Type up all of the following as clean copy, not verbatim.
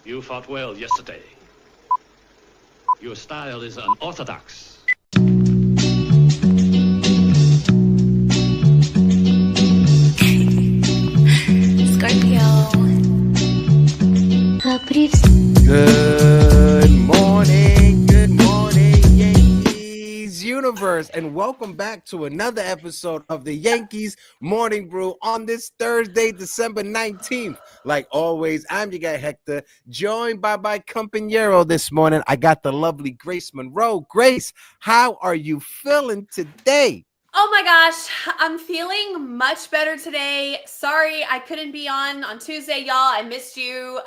You fought well yesterday. Your style is unorthodox. Scorpio. Good morning, Yankees universe, and welcome back to another episode of the Yankees Morning Brew on this Thursday, December 19th. Like always, I'm your guy Hector, joined by my compañero this morning. I got the lovely Grace Monroe. Grace, how are you feeling today? Oh my gosh, I'm feeling much better today. Sorry I couldn't be on Tuesday, y'all. I missed you.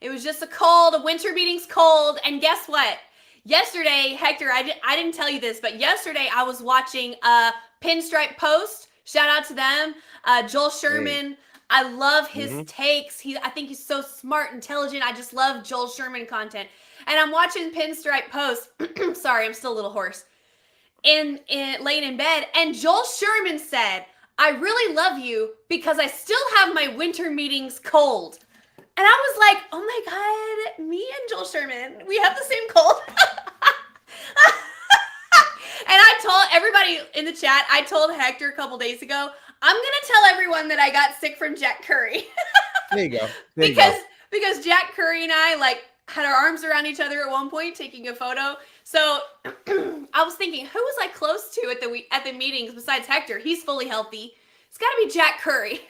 It was just a winter meeting's cold, and guess what? Yesterday, Hector, I didn't tell you this, but yesterday I was watching Pinstripe Post. Shout out to them. Joel Sherman. Hey. I love his takes. I think he's so smart, intelligent. I just love Joel Sherman content. And I'm watching Pinstripe Post. Sorry, I'm still a little hoarse. In laying in bed, and Joel Sherman said, "I really love you because I still have my winter meetings cold." And I was like, oh my God, me and Joel Sherman, we have the same cold. And I told everybody in the chat, I told Hector a couple days ago, I'm going to tell everyone that I got sick from Jack Curry. There you go. Because Jack Curry and I had our arms around each other at one point taking a photo. So I was thinking, who was I close to at the meetings besides Hector? He's fully healthy. It's got to be Jack Curry.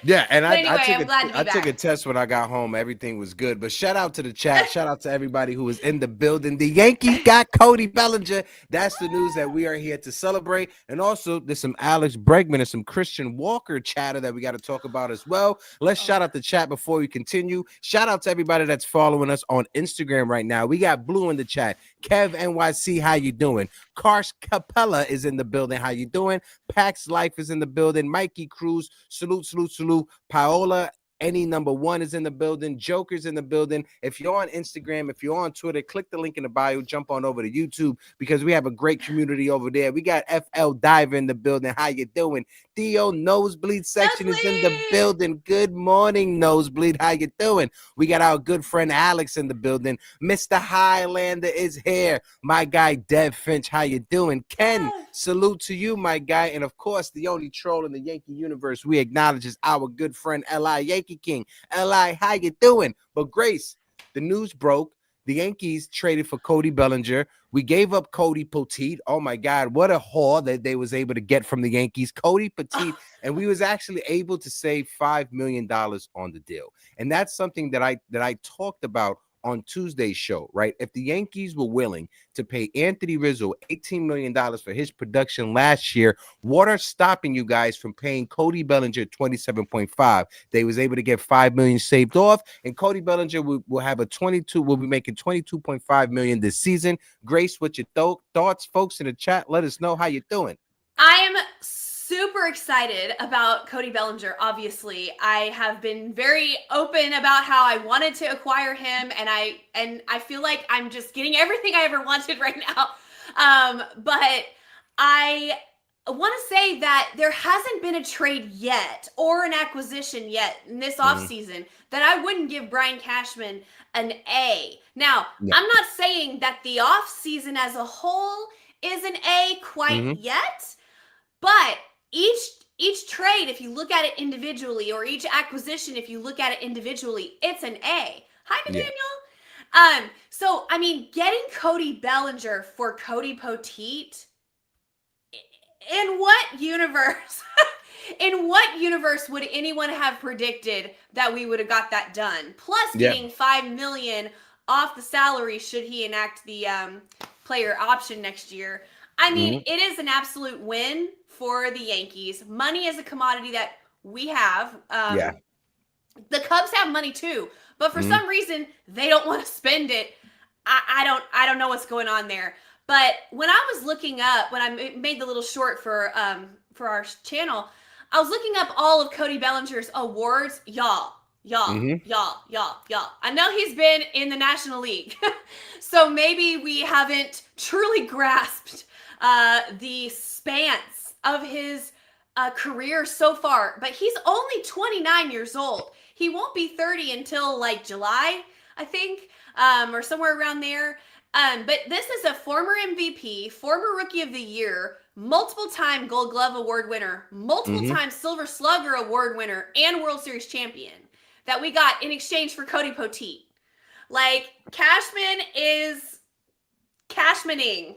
Yeah, and I took a test when I got home. Everything was good. But shout out to the chat. Shout out to everybody who was in the building. The Yankees got Cody Bellinger. That's the news that we are here to celebrate. And also, there's some Alex Bregman and some Christian Walker chatter that we got to talk about as well. Let's shout out the chat before we continue. Shout out to everybody that's following us on Instagram right now. We got Blue in the chat. Kev NYC, how you doing? Karsh Capella is in the building. How you doing? Pax Life is in the building. Mikey Cruz, salute. Paola, any number one is in the building. Joker's in the building. If you're on Instagram, if you're on Twitter, click the link in the bio. Jump on over to YouTube because we have a great community over there. We got FL Diver in the building. How you doing? Theo Nosebleed section is in the building. Good morning, Nosebleed. How you doing? We got our good friend Alex in the building. Mr. Highlander is here. My guy Dev Finch. How you doing? Ken, salute to you, my guy. And of course, the only troll in the Yankee universe we acknowledge is our good friend L.I. Yankee King. L.I., how you doing? But Grace, the news broke. The Yankees traded for Cody Bellinger. We gave up Cody Poteet. Oh my God, what a haul that they was able to get from the Yankees. Cody Poteet, and we was actually able to save $5 million on the deal. And that's something that I talked about on Tuesday's show, right? If the Yankees were willing to pay Anthony Rizzo $18 million for his production last year, what are stopping you guys from paying Cody Bellinger $27.5? They was able to get $5 million saved off, and Cody Bellinger will be making $22.5 million this season. Grace, what's your thoughts? Folks in the chat, let us know how you're doing. I am super excited about Cody Bellinger. Obviously, I have been very open about how I wanted to acquire him, and I feel like I'm just getting everything I ever wanted right now. But I want to say that there hasn't been a trade yet or an acquisition yet in this offseason that I wouldn't give Brian Cashman an A. Now, I'm not saying that the offseason as a whole is an A quite yet, but each trade, if you look at it individually, or each acquisition, if you look at it individually, it's an A. Hi, Daniel. So, I mean, getting Cody Bellinger for Cody Poteet, in what universe? In what universe would anyone have predicted that we would have got that done? Plus, getting $5 million off the salary should he enact the player option next year. I mean, it is an absolute win for the Yankees. Money is a commodity that we have. The Cubs have money too, but for some reason they don't want to spend it. I don't know what's going on there. But when I was looking up, when I made the little short for our channel, I was looking up all of Cody Bellinger's awards. Y'all. I know he's been in the National League, so maybe we haven't truly grasped the spans of his career so far. But he's only 29 years old. He won't be 30 until like July. I think, or somewhere around there. But this is a former MVP, former Rookie of the Year, multiple-time Gold Glove Award winner, multiple-time Silver Slugger Award winner, and World Series champion that we got in exchange for Cody Poteet. Like, Cashman is Cashmaning.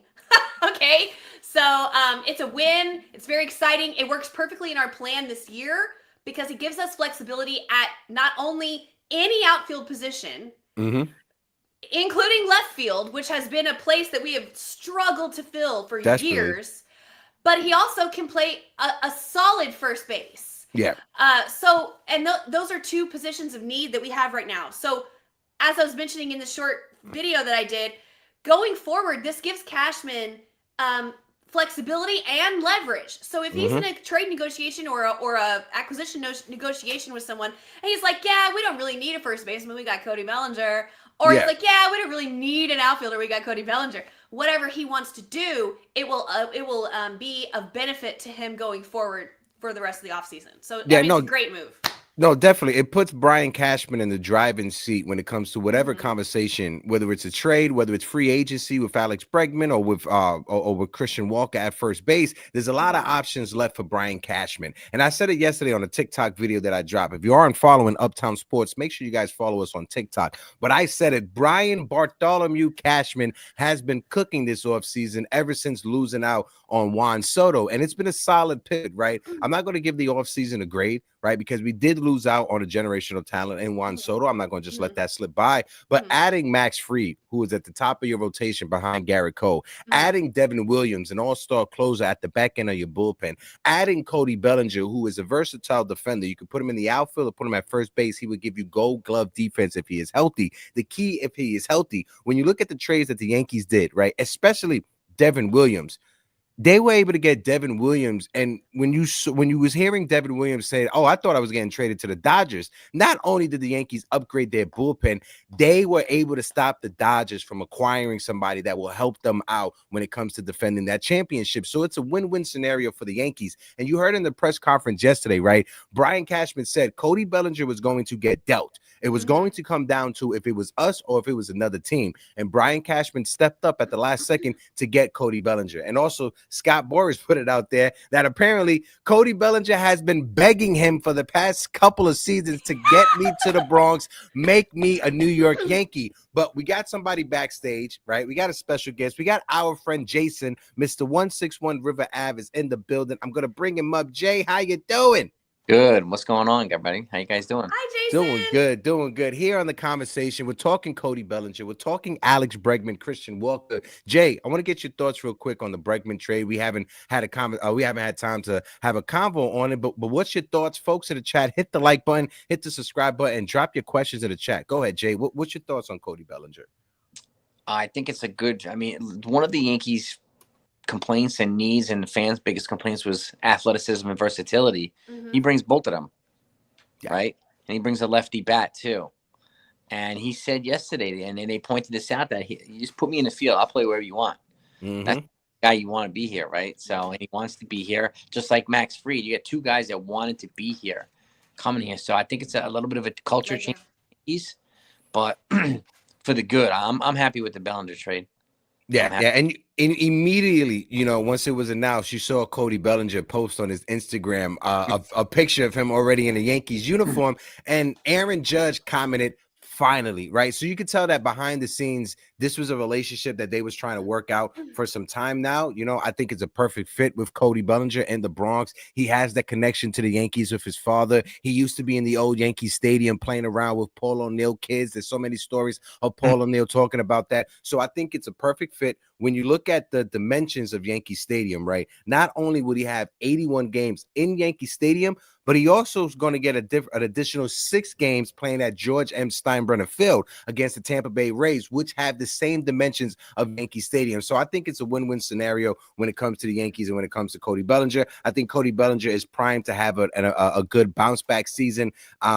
Okay? So it's a win. It's very exciting. It works perfectly in our plan this year because it gives us flexibility at not only any outfield position, including left field, which has been a place that we have struggled to fill for years, but he also can play a solid first base. Yeah. Those are two positions of need that we have right now. So as I was mentioning in the short video that I did, going forward, this gives Cashman flexibility and leverage. So if he's in a trade negotiation or a acquisition negotiation with someone, and he's like, yeah, we don't really need a first baseman, we got Cody Bellinger. Or he's like, yeah, we don't really need an outfielder, we got Cody Bellinger. Whatever he wants to do, it will be of benefit to him going forward for the rest of the offseason. So it's a great move. No, definitely. It puts Brian Cashman in the driving seat when it comes to whatever conversation, whether it's a trade, whether it's free agency with Alex Bregman or with Christian Walker at first base. There's a lot of options left for Brian Cashman. And I said it yesterday on a TikTok video that I dropped. If you aren't following Uptown Sports, make sure you guys follow us on TikTok. But I said it, Brian Bartholomew Cashman has been cooking this offseason ever since losing out on Juan Soto. And it's been a solid pivot, right? I'm not going to give the offseason a grade, right? Because we did lose out on a generational talent in Juan Soto. I'm not going to just let that slip by. But adding Max Fried, who is at the top of your rotation behind Garrett Cole, adding Devin Williams, an all-star closer at the back end of your bullpen, adding Cody Bellinger, who is a versatile defender. You could put him in the outfield or put him at first base. He would give you gold glove defense if he is healthy. The key, if he is healthy, when you look at the trades that the Yankees did, right, especially Devin Williams, they were able to get Devin Williams, and when you was hearing Devin Williams say, "Oh, I thought I was getting traded to the Dodgers," not only did the Yankees upgrade their bullpen, they were able to stop the Dodgers from acquiring somebody that will help them out when it comes to defending that championship. So it's a win-win scenario for the Yankees. And you heard in the press conference yesterday, right? Brian Cashman said Cody Bellinger was going to get dealt. It was going to come down to if it was us or if it was another team. And Brian Cashman stepped up at the last second to get Cody Bellinger. And also Scott Boras put it out there that apparently Cody Bellinger has been begging him for the past couple of seasons to get me to the Bronx, make me a New York Yankee. But we got somebody backstage, right? We got a special guest. We got our friend Jason, Mr. 161 River Ave is in the building. I'm going to bring him up. Jay, how you doing? Good. What's going on, everybody? How you guys doing? Hi, Jason. Doing good. Here on the conversation, we're talking Cody Bellinger. We're talking Alex Bregman, Christian Walker. Jay, I want to get your thoughts real quick on the Bregman trade. We haven't had time to have a convo on it, but what's your thoughts, folks in the chat? Hit the like button, hit the subscribe button, and drop your questions in the chat. Go ahead, Jay. What's your thoughts on Cody Bellinger? I think it's one of the Yankees' complaints and needs and the fans' biggest complaints was athleticism and versatility. He brings both of them, right? And he brings a lefty bat too. And he said yesterday, and they pointed this out, that you just put me in the field, I'll play wherever you want. That's the guy you want to be here, right? So, and he wants to be here, just like Max Fried. You got two guys that wanted to be here, coming here. So I think it's a little bit of a culture change, but for the good. I'm happy with the Bellinger trade. Yeah, and immediately, once it was announced, you saw Cody Bellinger post on his Instagram a picture of him already in a Yankees uniform, and Aaron Judge commented, "Finally," right? So you could tell that behind the scenes, this was a relationship that they was trying to work out for some time now. I think it's a perfect fit with Cody Bellinger in the Bronx. He has that connection to the Yankees with his father. He used to be in the old Yankee Stadium playing around with Paul O'Neill kids. There's so many stories of Paul O'Neill talking about that. So I think it's a perfect fit. When you look at the dimensions of Yankee Stadium, right? Not only would he have 81 games in Yankee Stadium, but he also is going to get an additional 6 games playing at George M. Steinbrenner Field against the Tampa Bay Rays, which have the same dimensions of Yankee Stadium. So I think it's a win-win scenario when it comes to the Yankees and when it comes to Cody Bellinger. I think Cody Bellinger is primed to have a good bounce-back season,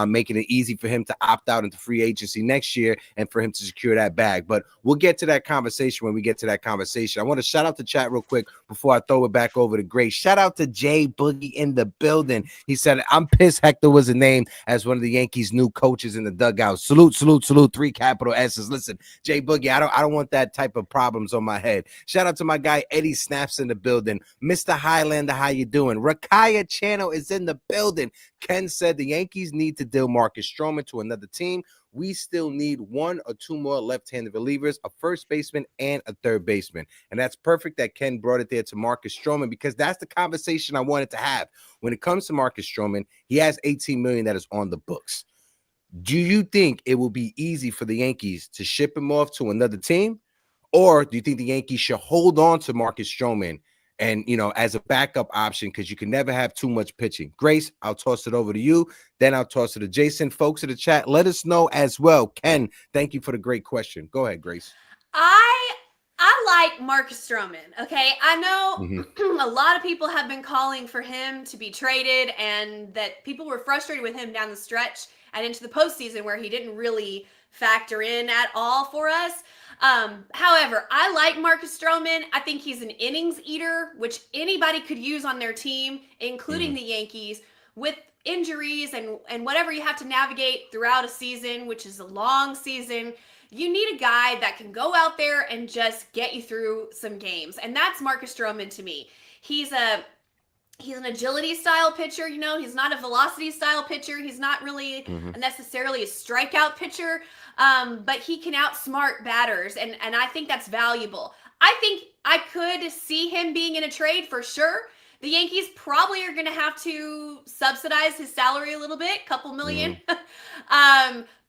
making it easy for him to opt out into free agency next year and for him to secure that bag. But we'll get to that conversation when we get to that conversation. I want to shout out the chat real quick before I throw it back over to Grace. Shout out to Jay Boogie in the building. He said, it. I'm pissed Hector wasn't named as one of the Yankees' new coaches in the dugout. Salute, salute, salute. 3 capital S's. Listen, Jay Boogie, I don't want that type of problems on my head. Shout out to my guy Eddie Snaps in the building. Mr. Highlander, how you doing? Rakaya Channel is in the building. Ken said the Yankees need to deal Marcus Stroman to another team. We still need 1 or 2 more left-handed relievers, a first baseman and a third baseman. And that's perfect that Ken brought it there to Marcus Stroman, because that's the conversation I wanted to have. When it comes to Marcus Stroman, he has $18 million that is on the books. Do you think it will be easy for the Yankees to ship him off to another team? Or do you think the Yankees should hold on to Marcus Stroman and, as a backup option, because you can never have too much pitching? Grace, I'll toss it over to you. Then I'll toss it to Jason. Folks in the chat, let us know as well. Ken, thank you for the great question. Go ahead, Grace. I like Marcus Stroman, okay? I know a lot of people have been calling for him to be traded, and that people were frustrated with him down the stretch and into the postseason where he didn't really factor in at all for us. However, I like Marcus Stroman. I think he's an innings eater, which anybody could use on their team, including the Yankees, with injuries and whatever you have to navigate throughout a season, which is a long season. You need a guy that can go out there and just get you through some games. And that's Marcus Stroman to me. He's an agility style pitcher, he's not a velocity style pitcher. He's not really necessarily a strikeout pitcher, but he can outsmart batters, and I think that's valuable. I think I could see him being in a trade for sure. The Yankees probably are going to have to subsidize his salary a little bit, couple million.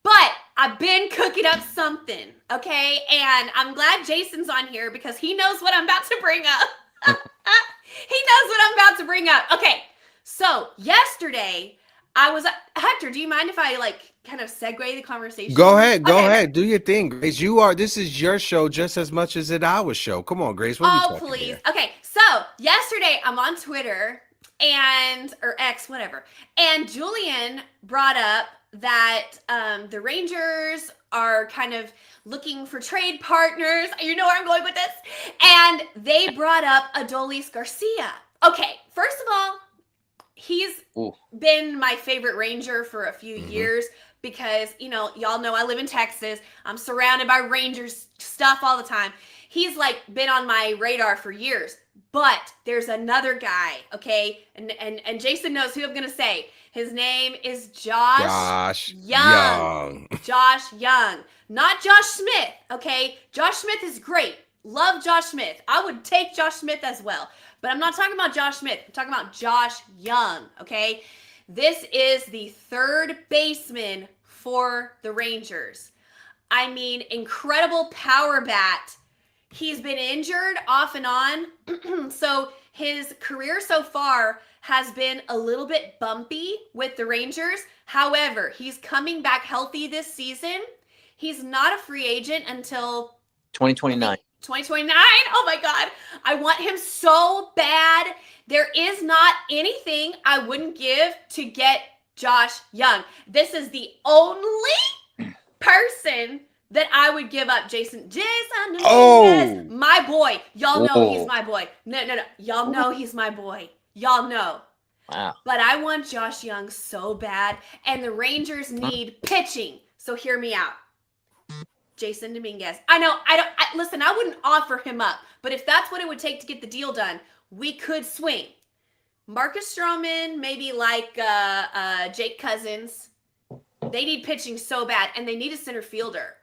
But I've been cooking up something, okay? And I'm glad Jason's on here because he knows what I'm about to bring up. He knows what I'm about to bring up. Okay, so yesterday Hector, do you mind if I kind of segue the conversation? Go ahead. Do your thing, Grace. This is your show just as much as it's our show. Come on, Grace. What are we talking please. Here? Okay, so yesterday I'm on Twitter or X, whatever. And Julian brought up that the Rangers are kind of looking for trade partners. You know where I'm going with this? And they brought up Adolis Garcia. Okay, first of all, he's been my favorite Ranger for a few years because, y'all know I live in Texas. I'm surrounded by Rangers stuff all the time. He's been on my radar for years. But there's another guy, okay? And Jason knows who I'm going to say. His name is Josh Young. Josh Young. Not Josh Smith, okay? Josh Smith is great. Love Josh Smith. I would take Josh Smith as well. But I'm not talking about Josh Smith. I'm talking about Josh Young, okay? This is the third baseman for the Rangers. I mean, incredible power bat. He's been injured off and on. So his career so far has been a little bit bumpy with the Rangers. However, he's coming back healthy this season. He's not a free agent until 2029. 2029? Oh my God. I want him so bad. There is not anything I wouldn't give to get Josh Young. This is the only person that I would give up. Jason Dominguez, my boy. Y'all know he's my boy. No. Y'all know he's my boy. Y'all know. Wow. But I want Josh Young so bad, and the Rangers need pitching. So hear me out. Jason Dominguez. I know. Listen, I wouldn't offer him up, but if that's what it would take to get the deal done, we could swing. Marcus Stroman, maybe Jake Cousins. They need pitching so bad, and they need a center fielder.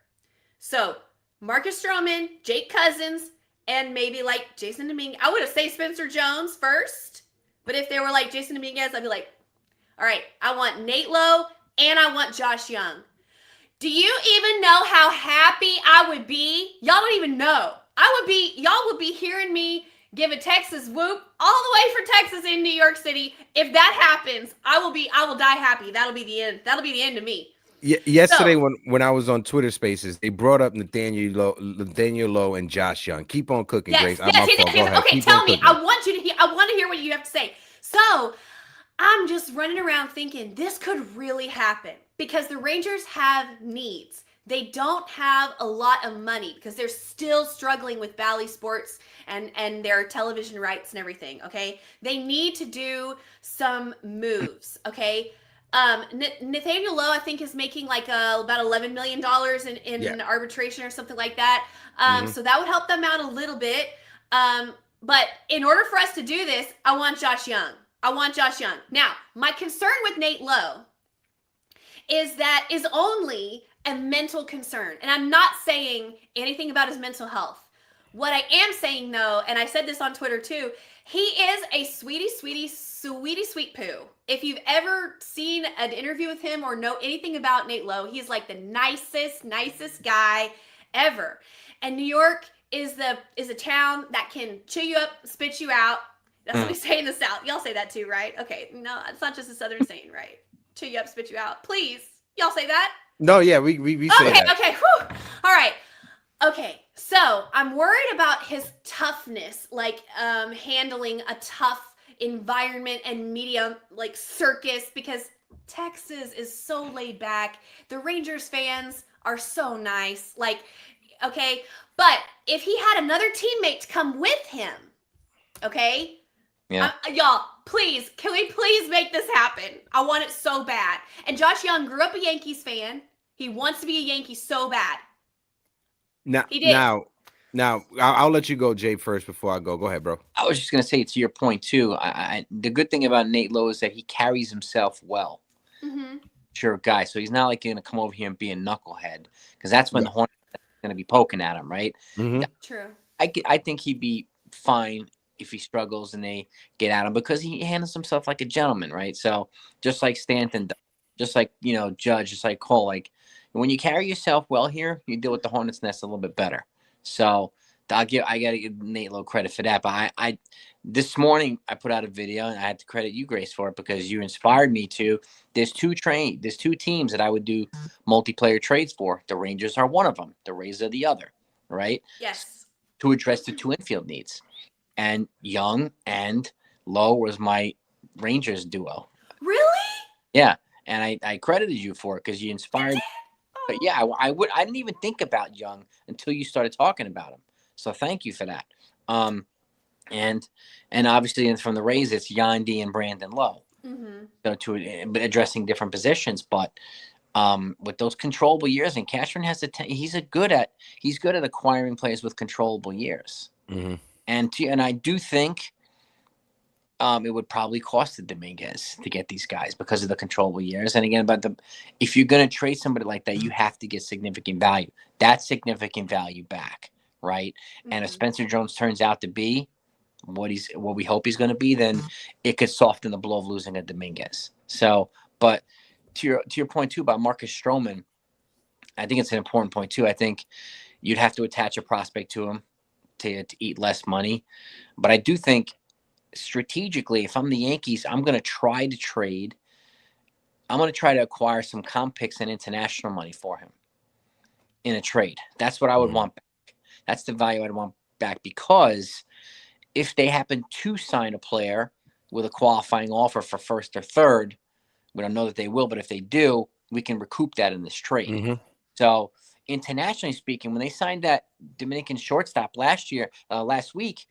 So Marcus Stroman, Jake Cousins, and maybe Jason Dominguez. I would have said Spencer Jones first, but if they were Jason Dominguez, I'd be all right, I want Nate Lowe and I want Josh Young. Do you even know how happy I would be? Y'all don't even know. Y'all would be hearing me give a Texas whoop all the way from Texas in New York City. If that happens, I will die happy. That'll be the end. That'll be the end of me. Yesterday, when I was on Twitter Spaces, they brought up Nathaniel Lowe and Josh Young. Keep on cooking, Grace. Okay, tell me. I want to hear what you have to say. So I'm just running around thinking this could really happen because the Rangers have needs. they don't have a lot of money because they're still struggling with Bally Sports and their television rights and everything, okay? They need to do some moves, okay? Nathaniel Lowe, I think, is making like about $11 million in arbitration or something like that. So that would help them out a little bit. But in order for us to do this, I want Josh Young. Now, my concern with Nate Lowe is only a mental concern. And I'm not saying anything about his mental health. What I am saying, though, and I said this on Twitter too, he is a sweet poo. If you've ever seen an interview with him or know anything about Nate Lowe, he's like the nicest guy ever. And New York is a town that can chew you up, spit you out. That's what we say in the South. Y'all say that too, right? Okay, no, it's not just a Southern saying, right? Chew you up, spit you out. Please, y'all say that? No, yeah, we say that. Okay, whew. All right. Okay, so I'm worried about his toughness, like handling a tough environment and media like circus, because Texas is so laid back. The Rangers fans are so nice. Like, okay, but if he had another teammate to come with him, okay? Yeah. Y'all, please, can we please make this happen? I want it so bad. And Josh Young grew up a Yankees fan. He wants to be a Yankee so bad. Now, I'll let you go, Jay, first before I go. Go ahead, bro. I was just going to say, to your point, too, the good thing about Nate Lowe is that he carries himself well. Sure guy. So he's not like going to come over here and be a knucklehead, because that's when the Hornets are going to be poking at him, right? True. I think he'd be fine if he struggles and they get at him, because he handles himself like a gentleman, right? So just like Stanton does, just like, Judge, just like Cole, like when you carry yourself well here, you deal with the Hornets' nest a little bit better. So I got to give Nate Lowe credit for that. But I this morning I put out a video, and I had to credit you, Grace, for it, because you inspired me to. There's two teams that I would do multiplayer trades for. The Rangers are one of them. The Rays are the other, right? Yes. To address the two infield needs. And Young and Lowe was my Rangers duo. Really? Yeah. And I credited you for it because you inspired me. But yeah, I didn't even think about Young until you started talking about him. So thank you for that. And obviously from the Rays, it's Yandy and Brandon Lowe. So addressing different positions, but with those controllable years, and Cashman has he's good at acquiring players with controllable years. And I do think it would probably cost the Dominguez to get these guys because of the controllable years. And again, if you're going to trade somebody like that, you have to get significant value. That's significant value back, right? And if Spencer Jones turns out to be what we hope he's going to be, then it could soften the blow of losing a Dominguez. So, but to your point too about Marcus Stroman, I think it's an important point too. I think you'd have to attach a prospect to him to eat less money. But I do think strategically, if I'm the Yankees, I'm going to try to trade. I'm going to try to acquire some comp picks and international money for him in a trade. That's what I would want back. That's the value I'd want back, because if they happen to sign a player with a qualifying offer for first or third, we don't know that they will, but if they do, we can recoup that in this trade. So internationally speaking, when they signed that Dominican shortstop last week,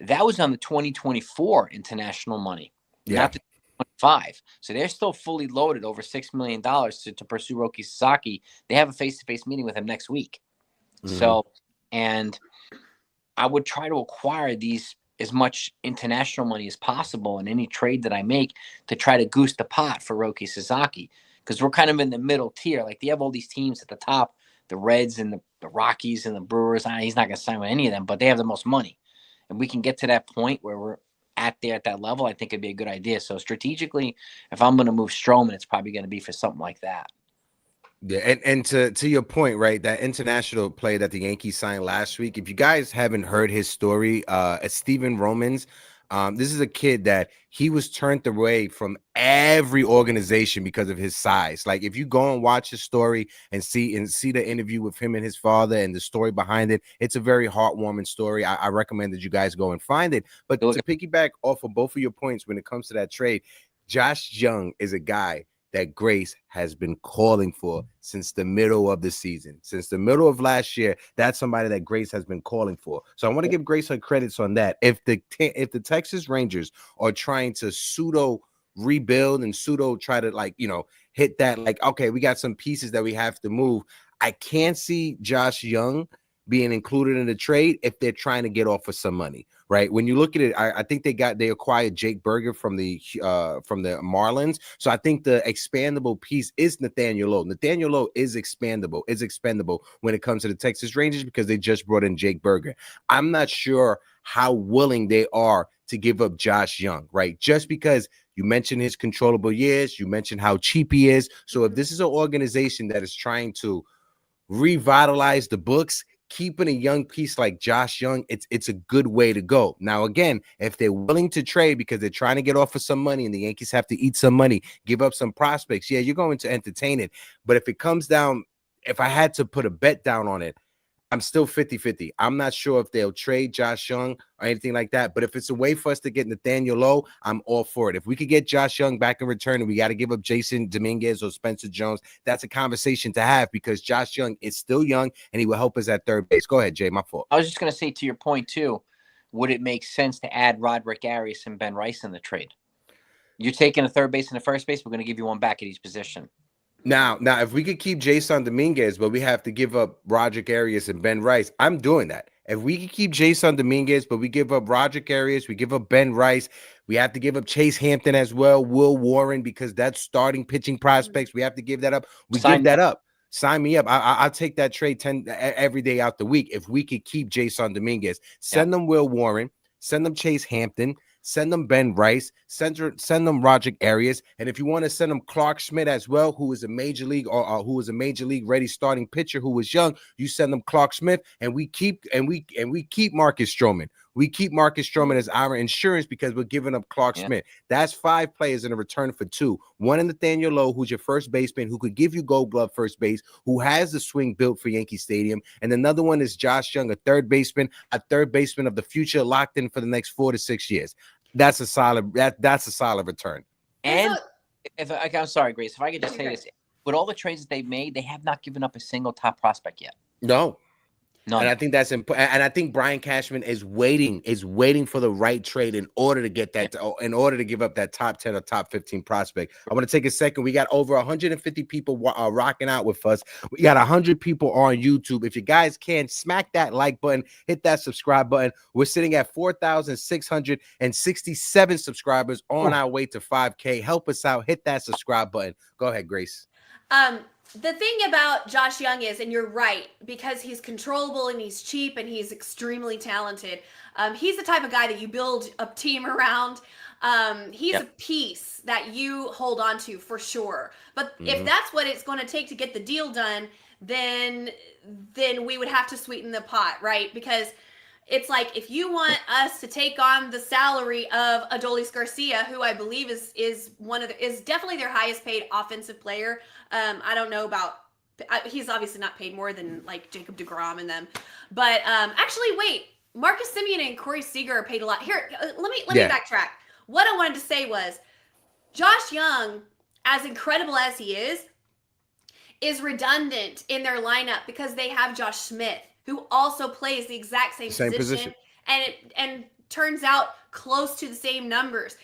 that was on the 2024 international money, not the 2025. So they're still fully loaded over $6 million to pursue Roki Sasaki. They have a face-to-face meeting with him next week. So, and I would try to acquire these as much international money as possible in any trade that I make to try to goose the pot for Roki Sasaki, because we're kind of in the middle tier. Like, they have all these teams at the top, the Reds and the Rockies and the Brewers. He's not going to sign with any of them, but they have the most money. And we can get to that point where we're at that level. I think it'd be a good idea. So strategically, if I'm going to move Stroman, it's probably going to be for something like that. Yeah, and to your point, right, that international play that the Yankees signed last week, if you guys haven't heard his story, Steven Romans, this is a kid that he was turned away from every organization because of his size. Like, if you go and watch his story and see the interview with him and his father and the story behind it, it's a very heartwarming story. I recommend that you guys go and find it. But to piggyback off of both of your points when it comes to that trade, Josh Young is a guy that Grace has been calling for since the middle of the season. Since the middle of last year, that's somebody that Grace has been calling for. So I want to give Grace her credits on that. If the Texas Rangers are trying to pseudo rebuild and pseudo try to, like, you know, hit that, like, okay, we got some pieces that we have to move, I can't see Josh Young being included in the trade if they're trying to get off of some money, right? When you look at it, I think they acquired Jake Berger from the Marlins. So I think the expandable piece is Nathaniel Lowe. Nathaniel Lowe is expendable when it comes to the Texas Rangers because they just brought in Jake Berger. I'm not sure how willing they are to give up Josh Young, right? Just because you mentioned his controllable years, you mentioned how cheap he is. So if this is an organization that is trying to revitalize the books, keeping a young piece like Josh Young, it's a good way to go. Now, again, if they're willing to trade because they're trying to get off of some money and the Yankees have to eat some money, give up some prospects, yeah, you're going to entertain it. But if it comes down, if I had to put a bet down on it, I'm still 50-50. I'm not sure if they'll trade Josh Young or anything like that. But if it's a way for us to get Nathaniel Lowe, I'm all for it. If we could get Josh Young back in return and we got to give up Jason Dominguez or Spencer Jones, that's a conversation to have because Josh Young is still young and he will help us at third base. Go ahead, Jay, my fault. I was just going to say, to your point, too, would it make sense to add Roderick Arias and Ben Rice in the trade? You're taking a third base and a first base. We're going to give you one back at each position. Now, if we could keep Jason Dominguez, but we have to give up Roderick Arias and Ben Rice, I'm doing that. If we could keep Jason Dominguez, but we give up Roderick Arias, we give up Ben Rice, we have to give up Chase Hampton as well, Will Warren, because that's starting pitching prospects. We have to give that up. We give that up. Sign me up. I'll take that trade 10 every day out the week. If we could keep Jason Dominguez, send them Will Warren, send them Chase Hampton, send them Ben Rice, send them Roderick Arias, and if you want to send them Clark Schmidt as well, who is a major league or who is a major league ready starting pitcher who is young, you send them Clark Schmidt, and we keep Marcus Stroman. We keep Marcus Stroman as our insurance because we're giving up Clark Schmidt. That's 5 players in a return for 2. One in Nathaniel Lowe, who's your first baseman, who could give you Gold Glove first base, who has the swing built for Yankee Stadium, and another one is Josh Young, a third baseman of the future, locked in for the next 4 to 6 years. That's a solid. That's a solid return. And I'm sorry, Grace, if I could just say this, with all the trades that they've made, they have not given up a single top prospect yet. No. None. And I think that's important. And I think Brian Cashman is waiting for the right trade in order to get that, in order to give up that top 10 or top 15 prospect. I want to take a second. We got over 150 people rocking out with us. We got 100 people on YouTube. If you guys can, smack that like button, hit that subscribe button. We're sitting at 4,667 subscribers on our way to 5K. Help us out. Hit that subscribe button. Go ahead, Grace. The thing about Josh Young is, and you're right, because he's controllable and he's cheap and he's extremely talented, he's the type of guy that you build a team around. He's a piece that you hold on to for sure. But if that's what it's going to take to get the deal done, then we would have to sweeten the pot, right? Because it's like, if you want us to take on the salary of Adolis Garcia, who I believe is definitely their highest paid offensive player. I don't know about, he's obviously not paid more than like Jacob deGrom and them, but actually, wait, Marcus Semien and Corey Seager are paid a lot. Here, let me backtrack. What I wanted to say was, Josh Young, as incredible as he is redundant in their lineup because they have Josh Smith, who also plays the exact same position. And turns out close to the same numbers.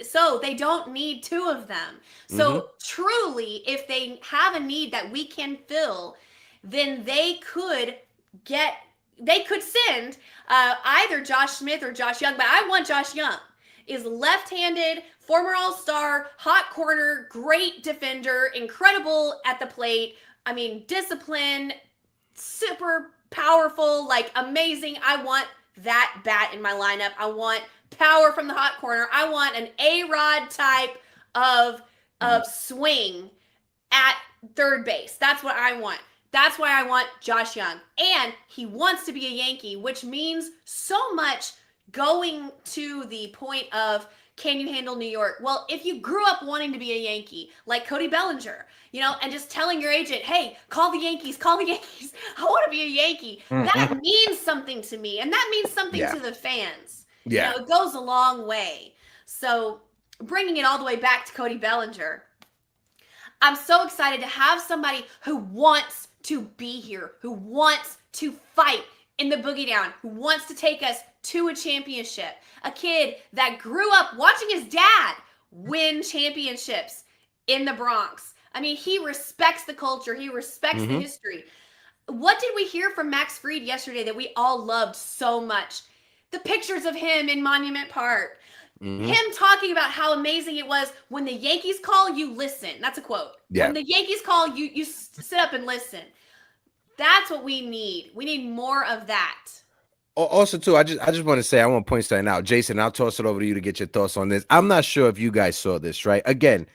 So they don't need 2 of them. So truly, if they have a need that we can fill, then they could send either Josh Smith or Josh Young. But I want Josh Young. Is left-handed, former All-Star, hot corner, great defender, incredible at the plate. I mean, discipline, super powerful, like amazing. I want that bat in my lineup. I want power from the hot corner. I want an A-Rod type of swing at third base. That's what I want. That's why I want Josh Young. And he wants to be a Yankee, which means so much going to the point of, can you handle New York? Well, if you grew up wanting to be a Yankee, like Cody Bellinger, and just telling your agent, hey, call the Yankees. I want to be a Yankee. That means something to me. And that means something to the fans. Yeah. It goes a long way. So bringing it all the way back to Cody Bellinger, I'm so excited to have somebody who wants to be here, who wants to fight in the Boogie Down, who wants to take us to a championship. A kid that grew up watching his dad win championships in the Bronx. I mean, he respects the culture. He respects the history. What did we hear from Max Fried yesterday that we all loved so much? The pictures of him in Monument Park. Him talking about how amazing it was when the Yankees call, you listen. That's a quote. Yeah. When the Yankees call, you sit up and listen. That's what we need. We need more of that. Also, too, I just want to say, I want to point something out. Jason, I'll toss it over to you to get your thoughts on this. I'm not sure if you guys saw this, right? Again,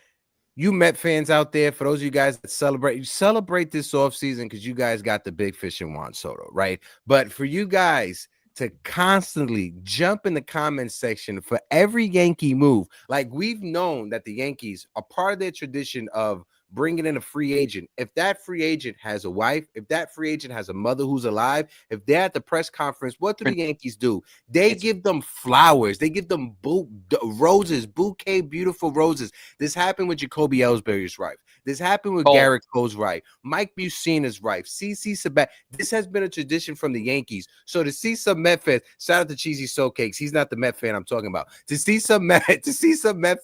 you Met fans out there, for those of you guys that celebrate this offseason because you guys got the big fish in Juan Soto, right? But for you guys to constantly jump in the comment section for every Yankee move, like we've known that the Yankees are part of their tradition of bringing in a free agent. If that free agent has a wife, if that free agent has a mother who's alive, if they're at the press conference, what do the Yankees do? They give them flowers. They give them roses, bouquet, beautiful roses. This happened with Jacoby Ellsbury's wife. This happened with Garrett Cole's wife, Mike Bucina's wife, CC Sabat. This has been a tradition from the Yankees. So to see some Met fans, shout out to Cheesy Soul Cakes. He's not the Met fan I'm talking about. To see some Met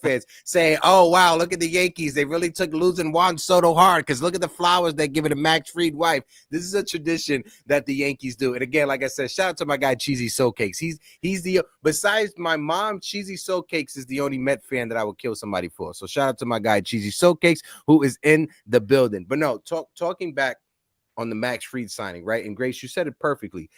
fans saying, "Oh wow, look at the Yankees. They really took losing Juan Soto hard because look at the flowers they give it to Max Fried wife." This is a tradition that the Yankees do. And again, like I said, shout out to my guy Cheesy Soul Cakes. He's the besides my mom, Cheesy Soul Cakes is the only Met fan that I would kill somebody for. So shout out to my guy Cheesy Soul Cakes who is in the building. But no, talking back on the Max Fried signing, right? And Grace, you said it perfectly.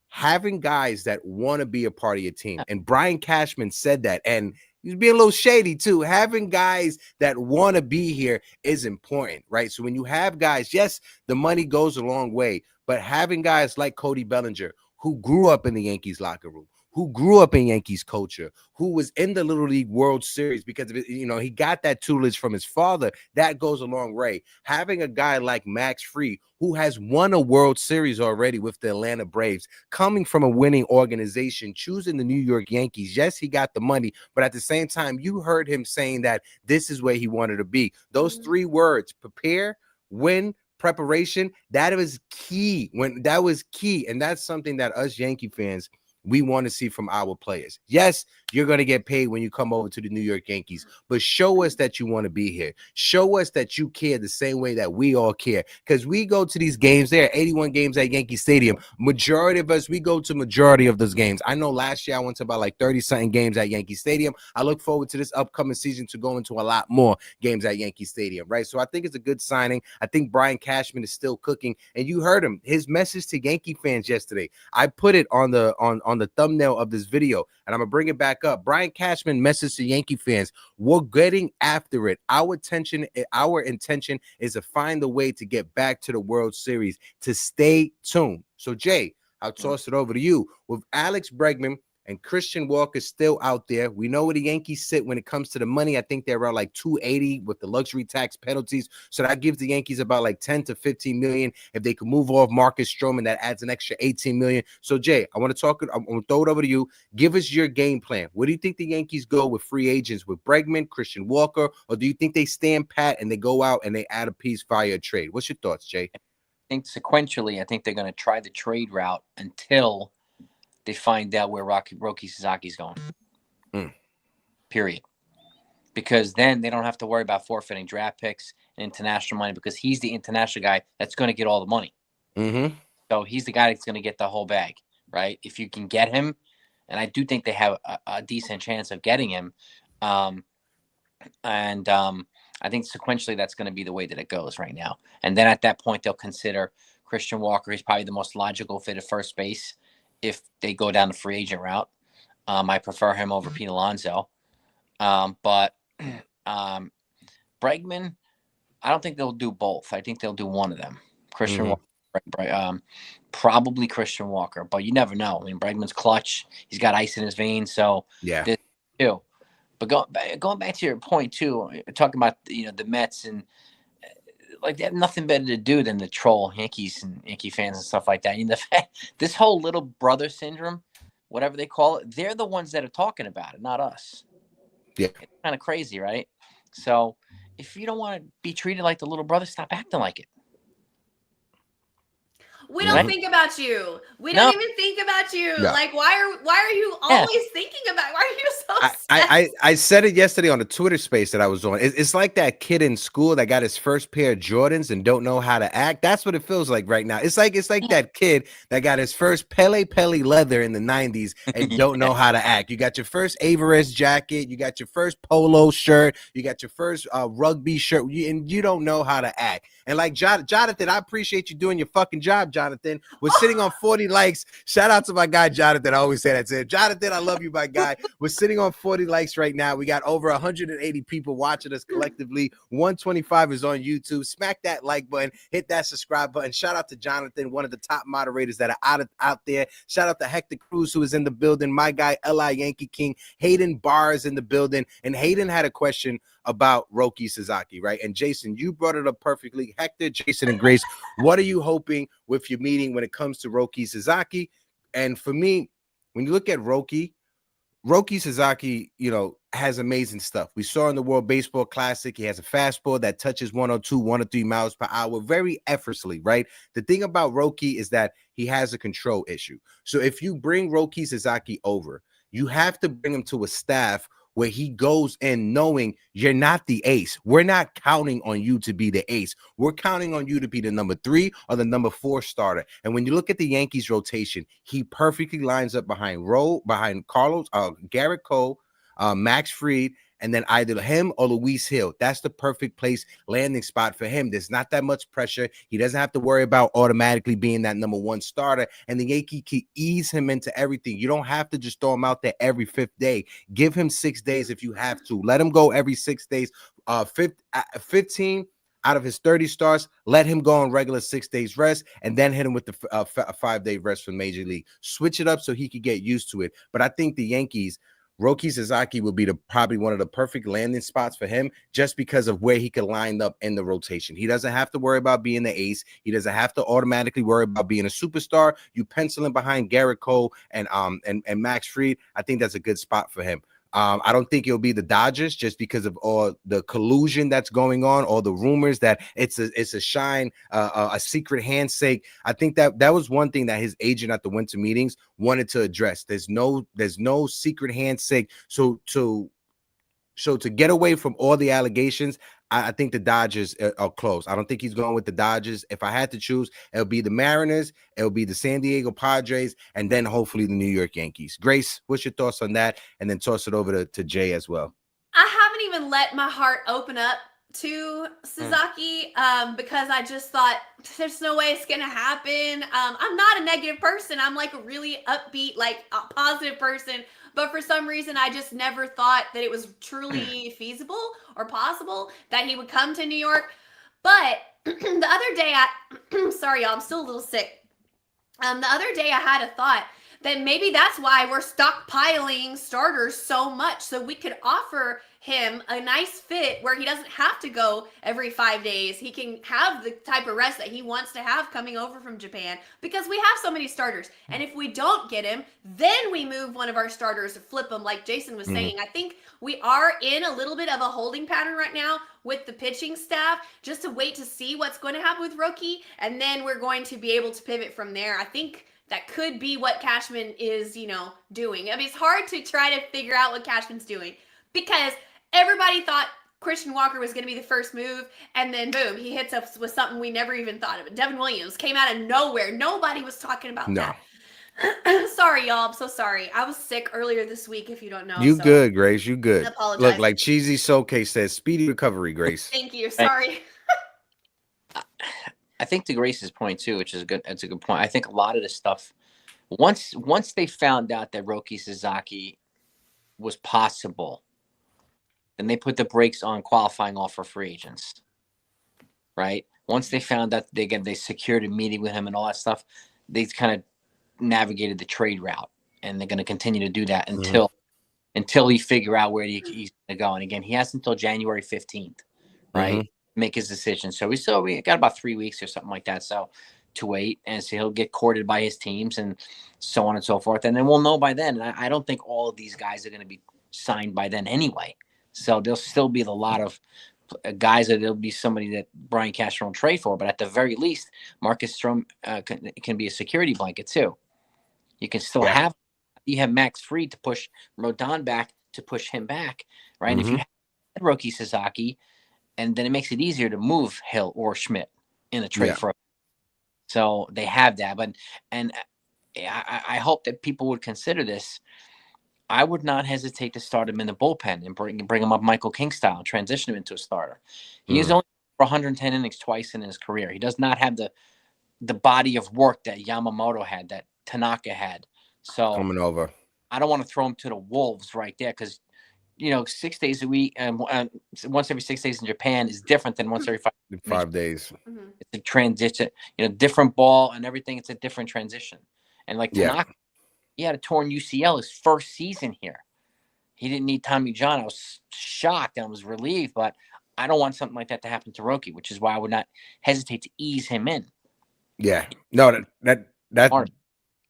Having guys that want to be a part of your team, and Brian Cashman said that, and he's being a little shady too. Having guys that want to be here is important, right? So when you have guys, yes, the money goes a long way, but having guys like Cody Bellinger, who grew up in the Yankees locker room, who grew up in Yankees culture, who was in the Little League World Series because of it, he got that tutelage from his father. That goes a long way. Having a guy like Max Fried, who has won a World Series already with the Atlanta Braves, coming from a winning organization, choosing the New York Yankees. Yes, he got the money, but at the same time, you heard him saying that this is where he wanted to be. Those three words: prepare, win, preparation. That was key. That was key, and that's something that us Yankee fans, we want to see from our players. Yes, you're going to get paid when you come over to the New York Yankees, but show us that you want to be here. Show us that you care the same way that we all care, because we go to these games. There are 81 games at Yankee Stadium. Majority of us, we go to majority of those games. I know last year I went to about like 30-something games at Yankee Stadium. I look forward to this upcoming season to go into a lot more games at Yankee Stadium, right? So I think it's a good signing. I think Brian Cashman is still cooking, and you heard him. His message to Yankee fans yesterday, I put it on the thumbnail of this video, and I'm gonna bring it back up. Brian Cashman message to Yankee fans: we're getting after it. Our intention is to find a way to get back to the World Series. To stay tuned. So Jay, I'll toss it over to you. With Alex Bregman and Christian Walker still out there, we know where the Yankees sit when it comes to the money. I think they're around like 280 with the luxury tax penalties. So that gives the Yankees about like 10 to 15 million. If they could move off Marcus Stroman, that adds an extra 18 million. So Jay, I want to throw it over to you. Give us your game plan. Where do you think the Yankees go with free agents, with Bregman, Christian Walker, or do you think they stand pat and they go out and they add a piece via a trade? What's your thoughts, Jay? I think sequentially, I think they're going to try the trade route until they find out where Roki Sasaki's going. Period. Because then they don't have to worry about forfeiting draft picks and international money, because he's the international guy that's going to get all the money. So he's the guy that's going to get the whole bag, right? If you can get him, and I do think they have a decent chance of getting him. I think sequentially that's going to be the way that it goes right now. And then at that point, they'll consider Christian Walker. He's probably the most logical fit at first base if they go down the free agent route. I prefer him over Pete Alonso. But Bregman, I don't think they'll do both. I think they'll do one of them. Christian Walker, probably Christian Walker, but you never know. I mean, Bregman's clutch. He's got ice in his veins, so yeah. Too. But going back to your point too, talking about the Mets, and like they have nothing better to do than to troll Yankees and Yankee fans and stuff like that. This whole little brother syndrome, whatever they call it, they're the ones that are talking about it, not us. Yeah, it's kind of crazy, right? So if you don't want to be treated like the little brother, stop acting like it. We don't think about you. We don't even think about you. Yeah. Like, why are you always thinking about? Why are you so obsessed? I said it yesterday on the Twitter space that I was on. It's like that kid in school that got his first pair of Jordans and don't know how to act. That's what it feels like right now. It's like that kid that got his first Pele leather in the 90s and don't know how to act. You got your first Averest jacket, you got your first polo shirt, you got your first rugby shirt, and you don't know how to act. And like Jonathan, I appreciate you doing your fucking job, Jonathan. We're sitting on 40 likes. Shout out to my guy, Jonathan. I always say that to him. Jonathan, I love you, my guy. We're sitting on 40 likes right now. We got over 180 people watching us collectively. 125 is on YouTube. Smack that like button. Hit that subscribe button. Shout out to Jonathan, one of the top moderators that are out there. Shout out to Hector Cruz, who is in the building. My guy, LI Yankee King. Hayden Barr is in the building. And Hayden had a question about Roki Sasaki, right? And Jason, you brought it up perfectly. Hector, Jason, and Grace, what are you hoping with your meeting when it comes to Roki Sasaki? And for me, when you look at Roki Sasaki, has amazing stuff. We saw in the World Baseball Classic, he has a fastball that touches 102, 103 miles per hour very effortlessly, right? The thing about Roki is that he has a control issue. So if you bring Roki Sasaki over, you have to bring him to a staff where he goes in knowing you're not the ace. We're not counting on you to be the ace. We're counting on you to be the number 3 or the number 4 starter. And when you look at the Yankees rotation, he perfectly lines up behind Carlos, Garrett Cole, Max Fried, and then either him or Luis Hill. That's the perfect landing spot for him. There's not that much pressure. He doesn't have to worry about automatically being that number 1 starter. And the Yankee can ease him into everything. You don't have to just throw him out there every 5th day. Give him 6 days if you have to. Let him go every 6 days. 15 out of his 30 starts, let him go on regular 6 days rest, and then hit him with the 5-day rest from Major League. Switch it up so he could get used to it. But I think the Yankees, Roki Sasaki will be probably one of the perfect landing spots for him just because of where he could line up in the rotation. He doesn't have to worry about being the ace. He doesn't have to automatically worry about being a superstar. You pencil him behind Garrett Cole and Max Fried. I think that's a good spot for him. I don't think it'll be the Dodgers just because of all the collusion that's going on, all the rumors that it's a secret handshake. I think that was one thing that his agent at the winter meetings wanted to address. There's no secret handshake. So to get away from all the allegations, I think the Dodgers are close. I don't think he's going with the Dodgers. If I had to choose, it'll be the Mariners, it'll be the San Diego Padres, and then hopefully the New York Yankees. Grace, what's your thoughts on that? And then toss it over to Jay as well. I haven't even let my heart open up to Sasaki because I just thought there's no way it's gonna happen. I'm not a negative person. I'm like a really upbeat, like a positive person. But for some reason, I just never thought that it was truly feasible or possible that he would come to New York. But the other day, sorry, y'all, I'm still a little sick. The other day I had a thought that maybe that's why we're stockpiling starters so much, so we could offer him a nice fit where he doesn't have to go every 5 days. He can have the type of rest that he wants to have coming over from Japan because we have so many starters. And if we don't get him, then we move one of our starters to flip him like Jason was saying. I think we are in a little bit of a holding pattern right now with the pitching staff just to wait to see what's going to happen with Roki. And then we're going to be able to pivot from there. I think that could be what Cashman is, doing. I mean, it's hard to try to figure out what Cashman's doing because everybody thought Christian Walker was going to be the first move, and then boom, he hits us with something we never even thought of. Devin Williams came out of nowhere. Nobody was talking about that. Sorry, y'all. I'm so sorry. I was sick earlier this week, if you don't know. You good, Grace. You good. I apologize. Look, like Cheesy Soulcase says, speedy recovery, Grace. Thank you. Sorry. I think to Grace's point too, which is good. That's a good point. I think a lot of this stuff, once they found out that Roki Sasaki was possible, then they put the brakes on qualifying all for free agents. Right? Once they found out they secured a meeting with him and all that stuff, they kind of navigated the trade route, and they're going to continue to do that until he figure out where he's going to go. And again, he has until January 15th, right? Make his decision. So we got about 3 weeks or something like that. So to wait, and so he'll get courted by his teams and so on and so forth. And then we'll know by then. And I don't think all of these guys are going to be signed by then anyway. So there'll still be a lot of guys that it'll be somebody that Brian Castro will trade for. But at the very least, Marcus Stroman can be a security blanket too. You can still have Max Fried to push Rodon back to push him back, right? And if you have Roki Sasaki, and then it makes it easier to move Hill or Schmidt in a trade for. So they have that, and I hope that people would consider this. I would not hesitate to start him in the bullpen and bring him up Michael King style, transition him into a starter. He is only for 110 innings twice in his career. He does not have the body of work that Yamamoto had, that Tanaka had. So coming over, I don't want to throw him to the wolves right there because 6 days a week and once every 6 days in Japan is different than once every 5 days. It's a transition, different ball and everything. It's a different transition. And like Tanaka, he had a torn UCL his first season here. He didn't need Tommy John. I was shocked and I was relieved, but I don't want something like that to happen to Roki, which is why I would not hesitate to ease him in. Yeah, no,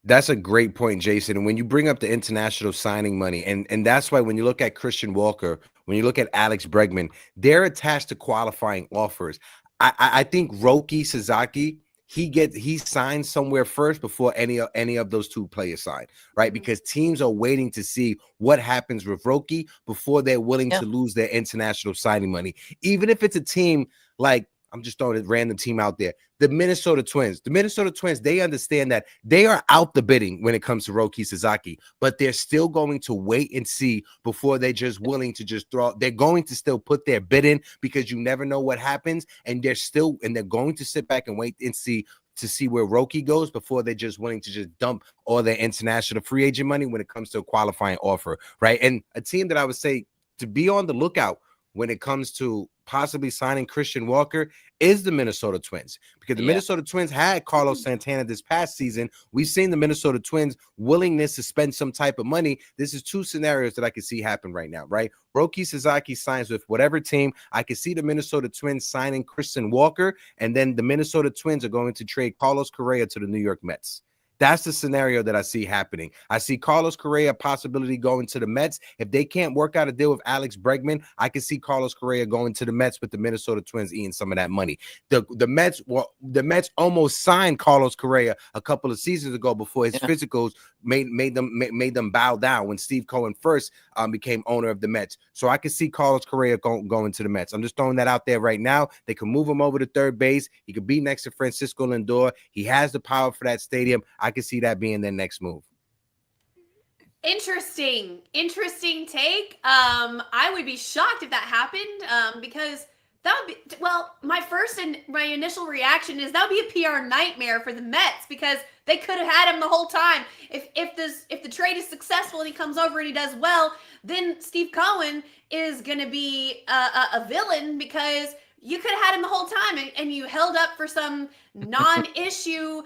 that's a great point, Jason. And when you bring up the international signing money, and that's why when you look at Christian Walker, when you look at Alex Bregman, they're attached to qualifying offers. I think Roki Sasaki, he signs somewhere first before any of those two players sign, right? Because teams are waiting to see what happens with Roki before they're willing to lose their international signing money. Even if it's a team like, I'm just throwing a random team out there, the Minnesota Twins. The Minnesota Twins, they understand that they are out the bidding when it comes to Roki Sasaki, but they're still going to wait and see before they're just willing to just throw. They're going to still put their bid in because you never know what happens, and they're going to sit back and wait and see where Roki goes before they're just willing to just dump all their international free agent money when it comes to a qualifying offer, right? And a team that I would say to be on the lookout when it comes to possibly signing Christian Walker is the Minnesota Twins, because the Minnesota Twins had Carlos Santana this past season. We've seen the Minnesota Twins' willingness to spend some type of money. This is two scenarios that I can see happen right now, right? Roki Sasaki signs with whatever team. I can see the Minnesota Twins signing Christian Walker, and then the Minnesota Twins are going to trade Carlos Correa to the New York Mets. That's the scenario that I see happening. I see Carlos Correa possibility going to the Mets. If they can't work out a deal with Alex Bregman, I can see Carlos Correa going to the Mets with the Minnesota Twins eating some of that money. The Mets almost signed Carlos Correa a couple of seasons ago before his physicals made them bow down when Steve Cohen first became owner of the Mets. So I can see Carlos Correa going to the Mets. I'm just throwing that out there right now. They can move him over to third base. He could be next to Francisco Lindor. He has the power for that stadium. I can see that being their next move. Interesting take. I would be shocked if that happened, because that would be, well, my initial reaction is that would be a PR nightmare for the Mets, because they could have had him the whole time. If the trade is successful and he comes over and he does well, then Steve Cohen is going to be a villain, because you could have had him the whole time and you held up for some non-issue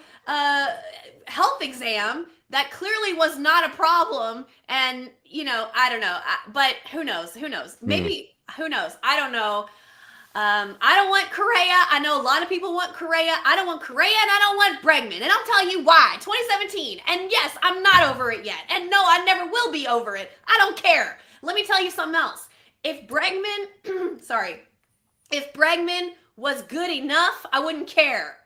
health exam that clearly was not a problem. And, I don't know, but who knows? Maybe, who knows? I don't know. I don't want Correa. I know a lot of people want Correa. I don't want Correa, and I don't want Bregman. And I'll tell you why. 2017. And yes, I'm not over it yet. And no, I never will be over it. I don't care. Let me tell you something else. If Bregman, if Bregman was good enough, I wouldn't care.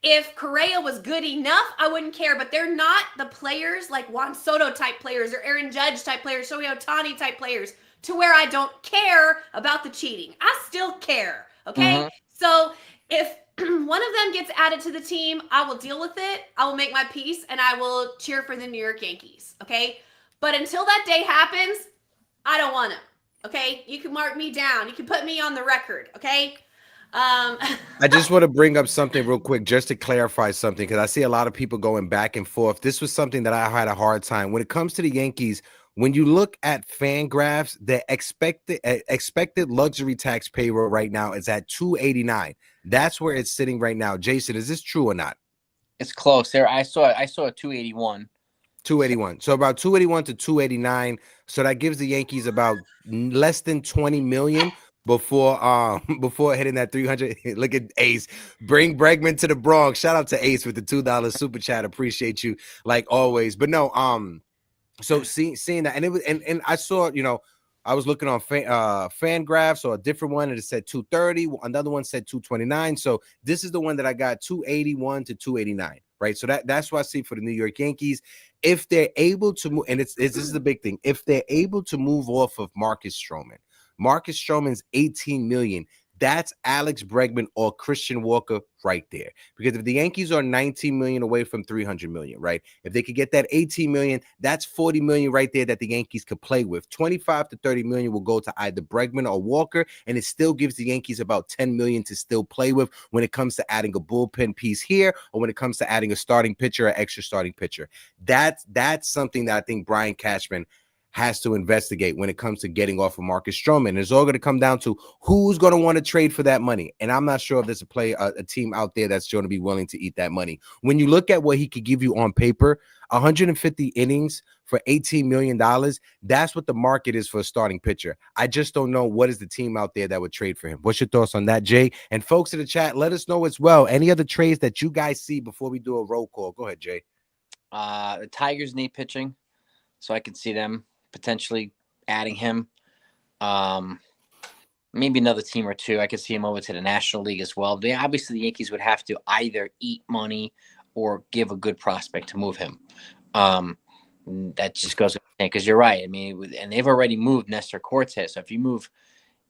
If Correa was good enough, I wouldn't care. But they're not the players like Juan Soto type players or Aaron Judge type players, Shohei Ohtani type players, to where I don't care about the cheating. I still care, okay? So if one of them gets added to the team, I will deal with it. I will make my peace, and I will cheer for the New York Yankees, okay? But until that day happens, I don't want him, okay? You can mark me down. You can put me on the record, okay? I just want to bring up something real quick just to clarify something, because I see a lot of people going back and forth. This was something that I had a hard time. When it comes to the Yankees, when you look at fan graphs, the expected luxury tax payroll right now is at $289. That's where it's sitting right now. Jason, is this true or not? It's close there. I saw a 281. 281. So about 281 to 289. So that gives the Yankees about less than 20 million before hitting that 300. Look at Ace. Bring Bregman to the Bronx. Shout out to Ace with the $2 super chat. Appreciate you like always. But no, so seeing that, and it was, and I saw, I was looking on Fangraphs or a different one, and it said 230. Another one said 229. So this is the one that I got, 281 to 289. Right. So that's what I see for the New York Yankees. If they're able to move, and this is the big thing, if they're able to move off of Marcus Stroman's 18 million. That's Alex Bregman or Christian Walker right there. Because if the Yankees are 19 million away from 300 million, right? If they could get that 18 million, that's 40 million right there that the Yankees could play with. 25 to 30 million will go to either Bregman or Walker, and it still gives the Yankees about 10 million to still play with when it comes to adding a bullpen piece here or when it comes to adding a starting pitcher or extra starting pitcher. That's something that I think Brian Cashman has to investigate when it comes to getting off of Marcus Stroman. It's all going to come down to who's going to want to trade for that money. And I'm not sure if there's a team out there that's going to be willing to eat that money. When you look at what he could give you on paper, 150 innings for $18 million, that's what the market is for a starting pitcher. I just don't know what is the team out there that would trade for him. What's your thoughts on that, Jay? And folks in the chat, let us know as well. Any other trades that you guys see before we do a roll call? Go ahead, Jay. The Tigers need pitching, so I can see them potentially adding him. Maybe another team or two. I could see him over to the National League as well. Obviously, the Yankees would have to either eat money or give a good prospect to move him. That just goes because you're right. I mean, and they've already moved Nestor Cortez. So if you move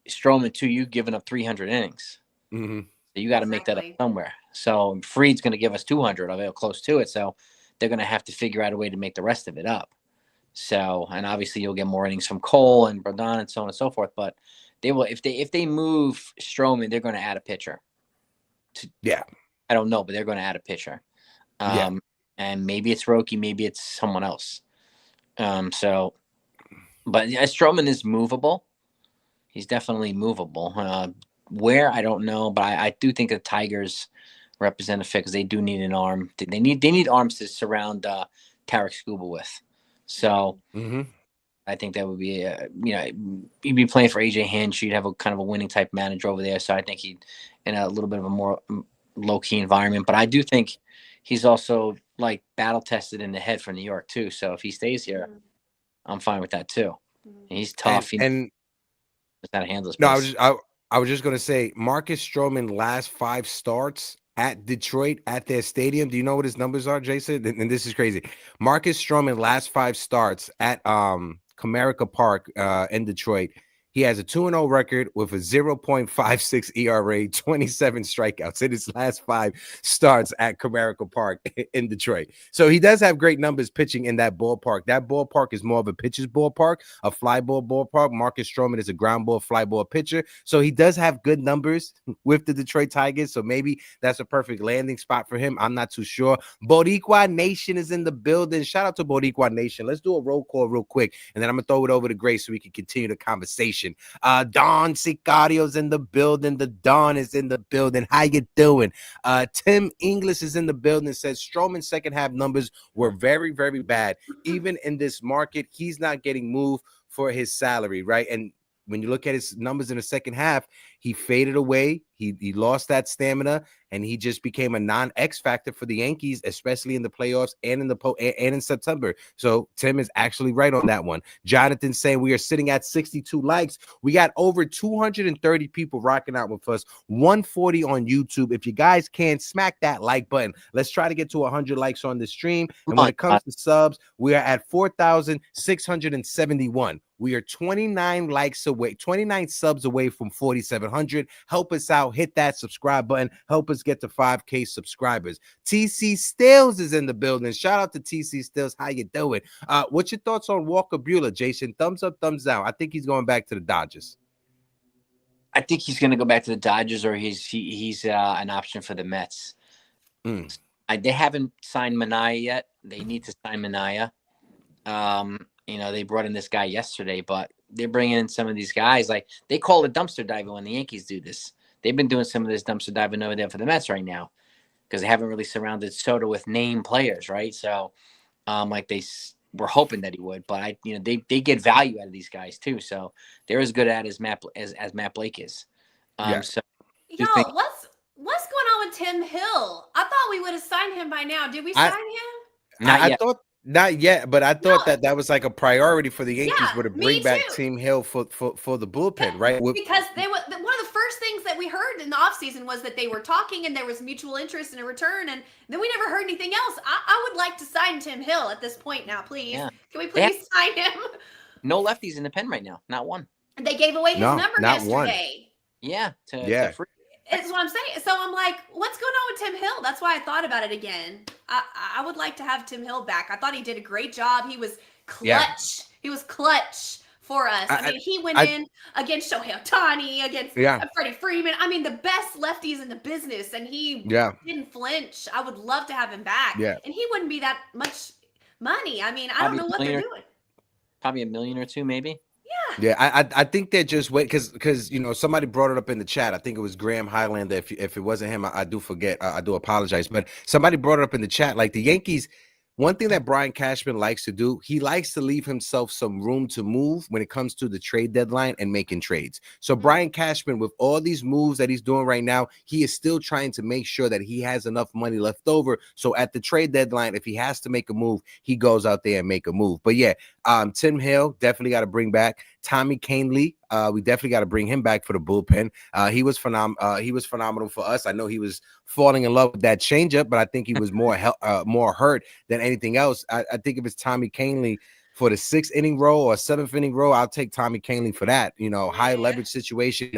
Stroman too, you've given up 300 innings. Mm-hmm. So you got to make that up somewhere. So Fried's going to give us 200 of it, close to it. So they're going to have to figure out a way to make the rest of it up. So, and obviously you'll get more innings from Cole and Brodon and so on and so forth. But they will, if they move Stroman, they're going to add a pitcher. Yeah, I don't know, but they're going to add a pitcher. And maybe it's Roki, maybe it's someone else. But Stroman is movable. He's definitely movable. Where I don't know, but I do think the Tigers represent a fit because they do need an arm. They need arms to surround Tarek Skubal with. So I think that would be he'd be playing for AJ Hinch. You'd have a kind of a winning type manager over there. So I think he'd in a little bit of a more low key environment. But I do think he's also like battle tested in the head for New York too. So if he stays here, I'm fine with that too. He's tough. And how to handle this. No, I was just gonna say Marcus Stroman last 5 starts at Detroit at their stadium. Do you know what his numbers are, Jason? And this is crazy. Marcus Stroman last 5 starts at Comerica Park in Detroit. He has a 2-0 record with a 0.56 ERA, 27 strikeouts in his last 5 starts at Comerica Park in Detroit. So he does have great numbers pitching in that ballpark. That ballpark is more of a pitcher's ballpark, a fly ball ballpark. Marcus Stroman is a ground ball, fly ball pitcher. So he does have good numbers with the Detroit Tigers. So maybe that's a perfect landing spot for him. I'm not too sure. Boricua Nation is in the building. Shout out to Boricua Nation. Let's do a roll call real quick, and then I'm going to throw it over to Grace so we can continue the conversation. Don Sicario's in the building. The Don is in the building. How you doing? Tim English is in the building. Says Stroman's second half numbers were very, very bad. Even in this market, he's not getting moved for his salary, right? And when you look at his numbers in the second half, he faded away. He lost that stamina, and he just became a non-X factor for the Yankees, especially in the playoffs and in September. So Tim is actually right on that one. Jonathan saying we are sitting at 62 likes. We got over 230 people rocking out with us. 140 on YouTube. If you guys can, smack that like button. Let's try to get to 100 likes on the stream. And when it comes to subs, we are at 4,671. We are 29 likes away, 29 subs away from 4,700. Help us out. Hit that subscribe button. Help us get to 5K subscribers. TC Stills is in the building. Shout out to TC Stills. How you doing? What's your thoughts on Walker Buehler, Jason? Thumbs up, thumbs down. I think he's going back to the Dodgers. I think he's going to go back to the Dodgers, or he's an option for the Mets. They haven't signed Minaya yet. They need to sign Minaya. They brought in this guy yesterday, but they're bringing in some of these guys. Like, they call it dumpster diving when the Yankees do this. They've been doing some of this dumpster diving over there for the Mets right now because they haven't really surrounded Soto with name players, right? So, they were hoping that he would, but they get value out of these guys too. So they're as good at as Matt Blake is. So y'all, what's going on with Tim Hill? I thought we would have signed him by now. Did we sign him? Not yet. Not yet, but I No. thought that was like a priority for the Yankees were to me bring back too. Tim Hill for the bullpen, Yeah, right? because one of the first things that we heard in the offseason was that they were talking and there was mutual interest in a return, and then we never heard anything else. I would like to sign Tim Hill at this point now, please. Yeah. Can we please sign him? No lefties in the pen right now. Not one. They gave away his number not one. yesterday. Yeah. Yeah. Free. It's what I'm saying. So I'm like, what's going on with Tim Hill? That's why I thought about it again. I would like to have Tim Hill back. I thought he did a great job. He was clutch. Yeah. He was clutch for us. I mean, he went in against Shohei Ohtani, against Freddie Freeman. I mean, the best lefties in the business, and he didn't flinch. I would love to have him back. Yeah. And he wouldn't be that much money. I mean, I don't know what they're doing. Probably $1 million or $2 million, maybe. Yeah, I think they're just wait because somebody brought it up in the chat. I think it was Graham Highlander. If it wasn't him, I do forget. I do apologize. But somebody brought it up in the chat. Like the Yankees, one thing that Brian Cashman likes to do, he likes to leave himself some room to move when it comes to the trade deadline and making trades. So Brian Cashman, with all these moves that he's doing right now, he is still trying to make sure that he has enough money left over. So at the trade deadline, if he has to make a move, he goes out there and make a move. But yeah, Tim Hill definitely got to bring back Tommy Kahnle. We definitely got to bring him back for the bullpen. He was phenomenal for us. I know he was falling in love with that changeup, but I think he was more hurt than anything else. I think if it's Tommy Kahnle for the 6th inning role or 7th inning role, I'll take Tommy Kahnle for that. High leverage situation,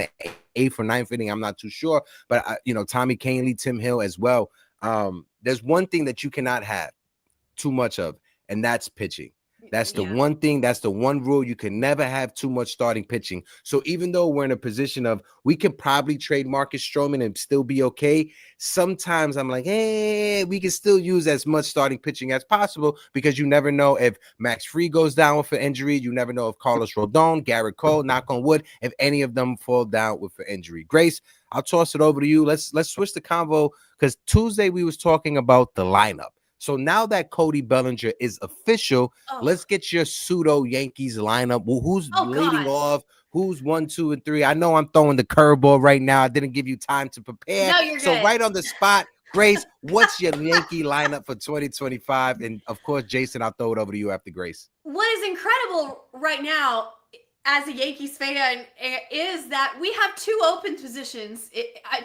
8th or 9th inning, I'm not too sure, but Tommy Kahnle, Tim Hill as well. There's one thing that you cannot have too much of, and that's pitching. That's the one thing. That's the one rule. You can never have too much starting pitching. So even though we're in a position of we can probably trade Marcus Stroman and still be okay, sometimes I'm like, hey, we can still use as much starting pitching as possible because you never know if Max Fried goes down with an injury. You never know if Carlos Rodon, Garrett Cole, knock on wood, if any of them fall down with an injury. Grace, I'll toss it over to you. Let's switch the convo because Tuesday we was talking about the lineup. So now that Cody Bellinger is official, let's get your pseudo Yankees lineup. Well, who's leading off? Who's 1, 2, and 3? I know I'm throwing the curveball right now. I didn't give you time to prepare. No, you're so good. Right on the spot, Grace, what's your Yankee lineup for 2025? And of course, Jason, I'll throw it over to you after Grace. What is incredible right now as a Yankees fan is that we have 2 open positions.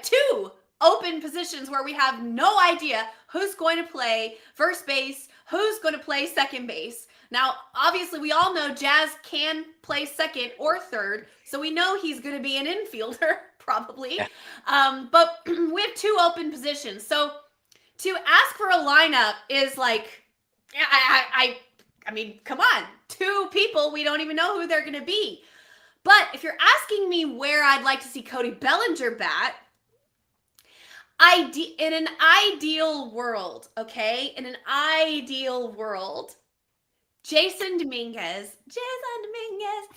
2 open positions where we have no idea who's going to play first base, who's going to play second base. Now, obviously, we all know Jazz can play second or third, so we know he's going to be an infielder, probably. But we have 2 open positions. So to ask for a lineup is like, I mean, come on. 2 people, we don't even know who they're going to be. But if you're asking me where I'd like to see Cody Bellinger bat, in an ideal world, okay? In an ideal world, Jason Dominguez,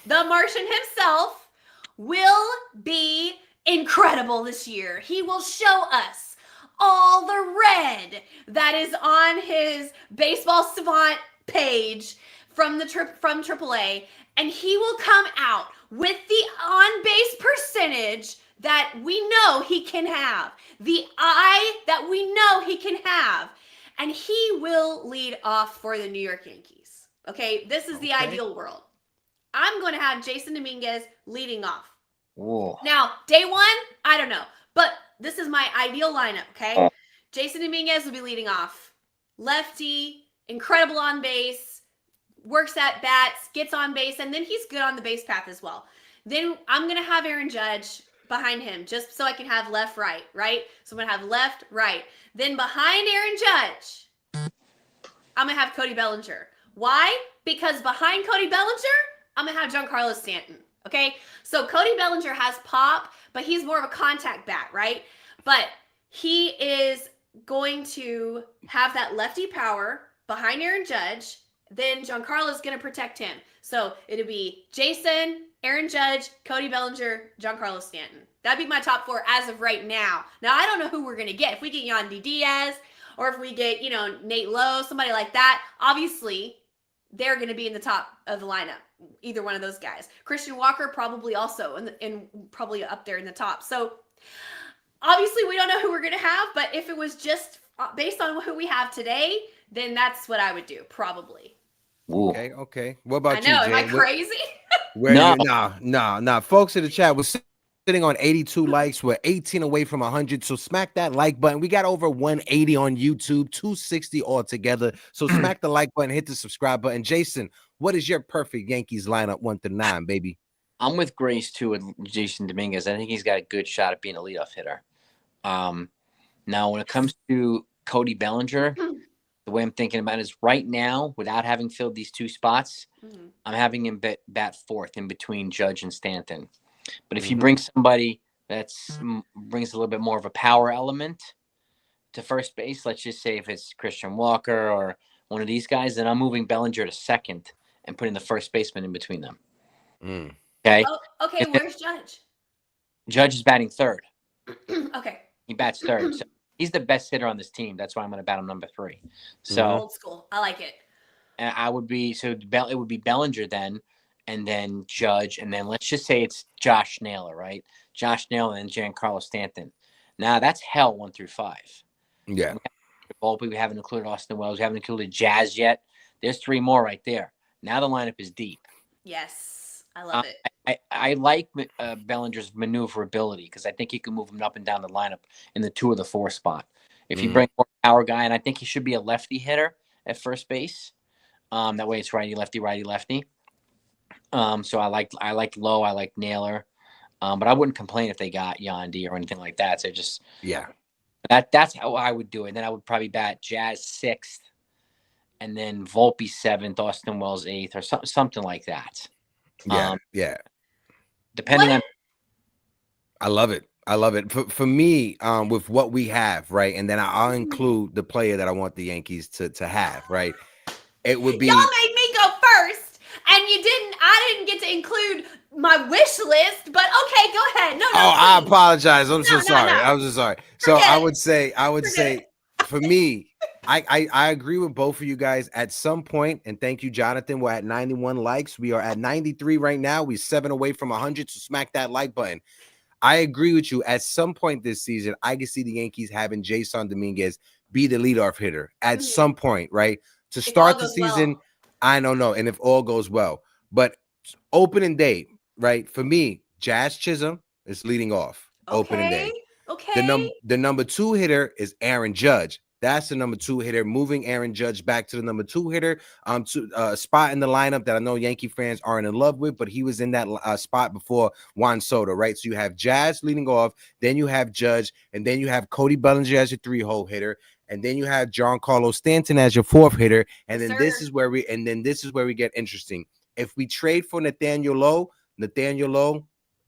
the Martian himself, will be incredible this year. He will show us all the red that is on his Baseball Savant page from AAA, and he will come out with the on-base percentage that we know he can have, the eye that we know he can have, and he will lead off for the New York Yankees. Okay, this is the ideal world. I'm going to have Jason Dominguez leading off. Whoa. Now, day 1, I don't know, but this is my ideal lineup, okay? Jason Dominguez will be leading off. Lefty, incredible on base, works at bats, gets on base, and then he's good on the base path as well. Then I'm going to have Aaron Judge behind him, just so I can have left, right? So I'm going to have left, right. Then behind Aaron Judge, I'm going to have Cody Bellinger. Why? Because behind Cody Bellinger, I'm going to have Giancarlo Stanton, okay? So Cody Bellinger has pop, but he's more of a contact bat, right? But he is going to have that lefty power behind Aaron Judge. Then Giancarlo is going to protect him. So it'll be Jason, Aaron Judge, Cody Bellinger, Giancarlo Stanton. That'd be my top 4 as of right now. Now, I don't know who we're going to get. If we get Yandy Diaz or if we get, Nate Lowe, somebody like that, obviously they're going to be in the top of the lineup. Either one of those guys. Christian Walker probably also and probably up there in the top. So obviously we don't know who we're going to have, but if it was just based on who we have today, then that's what I would do, probably. Ooh. Okay. What I about know. you, Am I Jay? crazy? Where No. you? Nah. Folks in the chat, we're sitting on 82 likes. We're 18 away from 100. So smack that like button. We got over 180 on YouTube, 260 altogether. So smack the like button, hit the subscribe button. Jason, what is your perfect Yankees lineup 1 through 9, baby? I'm with Grace too with Jason Dominguez. I think he's got a good shot at being a leadoff hitter. Now, when it comes to Cody Bellinger, the way I'm thinking about it is right now, without having filled these 2 spots, I'm having him bat 4th in between Judge and Stanton. But if you bring somebody that's brings a little bit more of a power element to first base, let's just say if it's Christian Walker or one of these guys, then I'm moving Bellinger to 2nd and putting the first baseman in between them. Okay. Oh, okay. Where's Judge? Judge is batting 3rd. Okay. He bats 3rd. So he's the best hitter on this team. That's why I'm going to bat him number 3. So old school. I like it. And it would be Bellinger then, and then Judge, and then let's just say it's Josh Naylor, right? Josh Naylor and Giancarlo Stanton. Now that's hell 1 through 5. Yeah. We haven't included Austin Wells. We haven't included Jazz yet. There's 3 more right there. Now the lineup is deep. Yes, I love it. I like Bellinger's maneuverability because I think he can move him up and down the lineup in the 2 or the 4 spot. If you bring more power guy, and I think he should be a lefty hitter at first base. That way it's righty lefty. So I like Lowe, I like Naylor, but I wouldn't complain if they got Yandy or anything like that. So just that's how I would do it. And then I would probably bat Jazz 6th, and then Volpe 7th, Austin Wells 8th, or something like that. Depending on. I love it. For me, with what we have, right, and then I'll include the player that I want the Yankees to have, right. It would be. Y'all made me go first, and you didn't. I didn't get to include my wish list, but okay, go ahead. No, I please. apologize. I'm so sorry. No. I'm so sorry. So I would say, for me, I agree with both of you guys at some point, and thank you, Jonathan. We're at 91 likes. We are at 93 right now. We're 7 away from 100. So smack that like button. I agree with you. At some point this season, I can see the Yankees having Jason Dominguez be the leadoff hitter at some point, right? To start the season, I don't know. And if all goes well, but opening day, right? For me, Jazz Chisholm is leading off opening day. Okay. The number 2 hitter is Aaron Judge. That's the number 2 hitter, moving Aaron Judge back to the number 2 hitter, to spot in the lineup that I know Yankee fans aren't in love with, but he was in that spot before Juan Soto, right? So you have Jazz leading off, then you have Judge, and then you have Cody Bellinger as your 3-hole hitter, and then you have Giancarlo Stanton as your 4th hitter, and then this is where we get interesting. If we trade for Nathaniel Lowe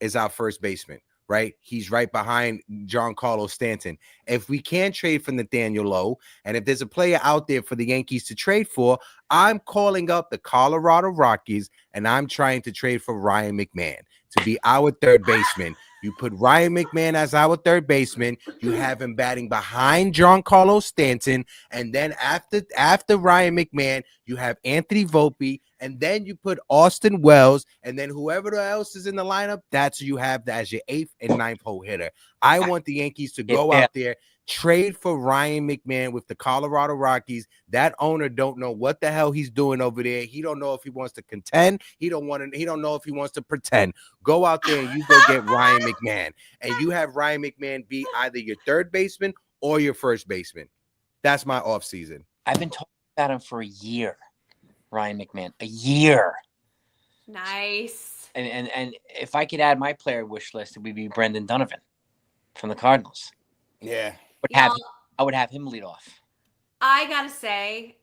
is our first baseman. Right, he's right behind Giancarlo Stanton. If we can't trade for Nathaniel Lowe, and if there's a player out there for the Yankees to trade for, I'm calling up the Colorado Rockies, and I'm trying to trade for Ryan McMahon to be our 3rd baseman. You put Ryan McMahon as our 3rd baseman. You have him batting behind Giancarlo Stanton, and then after Ryan McMahon, you have Anthony Volpe, and then you put Austin Wells, and then whoever else is in the lineup, that's who you have as your 8th and 9th hole hitter. I want the Yankees to go out there, trade for Ryan McMahon with the Colorado Rockies. That owner don't know what the hell he's doing over there. He don't know if he wants to contend. He don't know if he wants to pretend. Go out there and you go get Ryan McMahon, and you have Ryan McMahon be either your 3rd baseman or your 1st baseman. That's my offseason. I've been talking about him for a year. Ryan McMahon, a year. Nice. And if I could add my player wish list, it would be Brendan Donovan from the Cardinals. Yeah. I would have him lead off. I gotta say,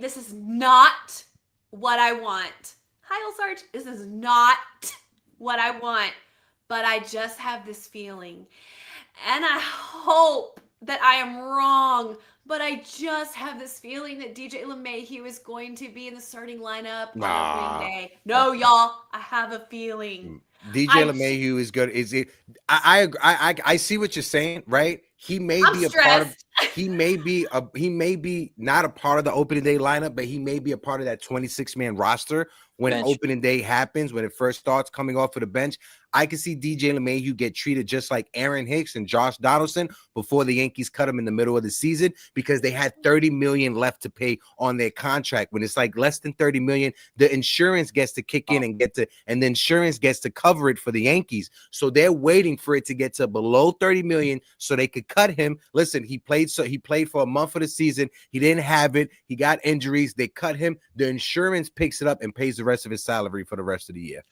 this is not what I want. Hi, Sarge. This is not what I want, but I just have this feeling, and I hope that I am wrong. But I just have this feeling that DJ LeMahieu is going to be in the starting lineup on opening day. No, y'all, I have a feeling. DJ LeMahieu is good. Is it? I see what you're saying, right? He may be a part of. He may be not a part of the opening day lineup, but he may be a part of that 26-man roster when opening day happens, when it first starts coming off of the bench. I can see DJ LeMahieu get treated just like Aaron Hicks and Josh Donaldson before the Yankees cut him in the middle of the season, because they had $30 million left to pay on their contract. When it's like less than $30 million, the insurance gets to kick in and the insurance gets to cover it for the Yankees. So they're waiting for it to get to below $30 million so they could cut him. Listen, he played for a month of the season. He didn't have it. He got injuries. They cut him. The insurance picks it up and pays the rest of his salary for the rest of the year.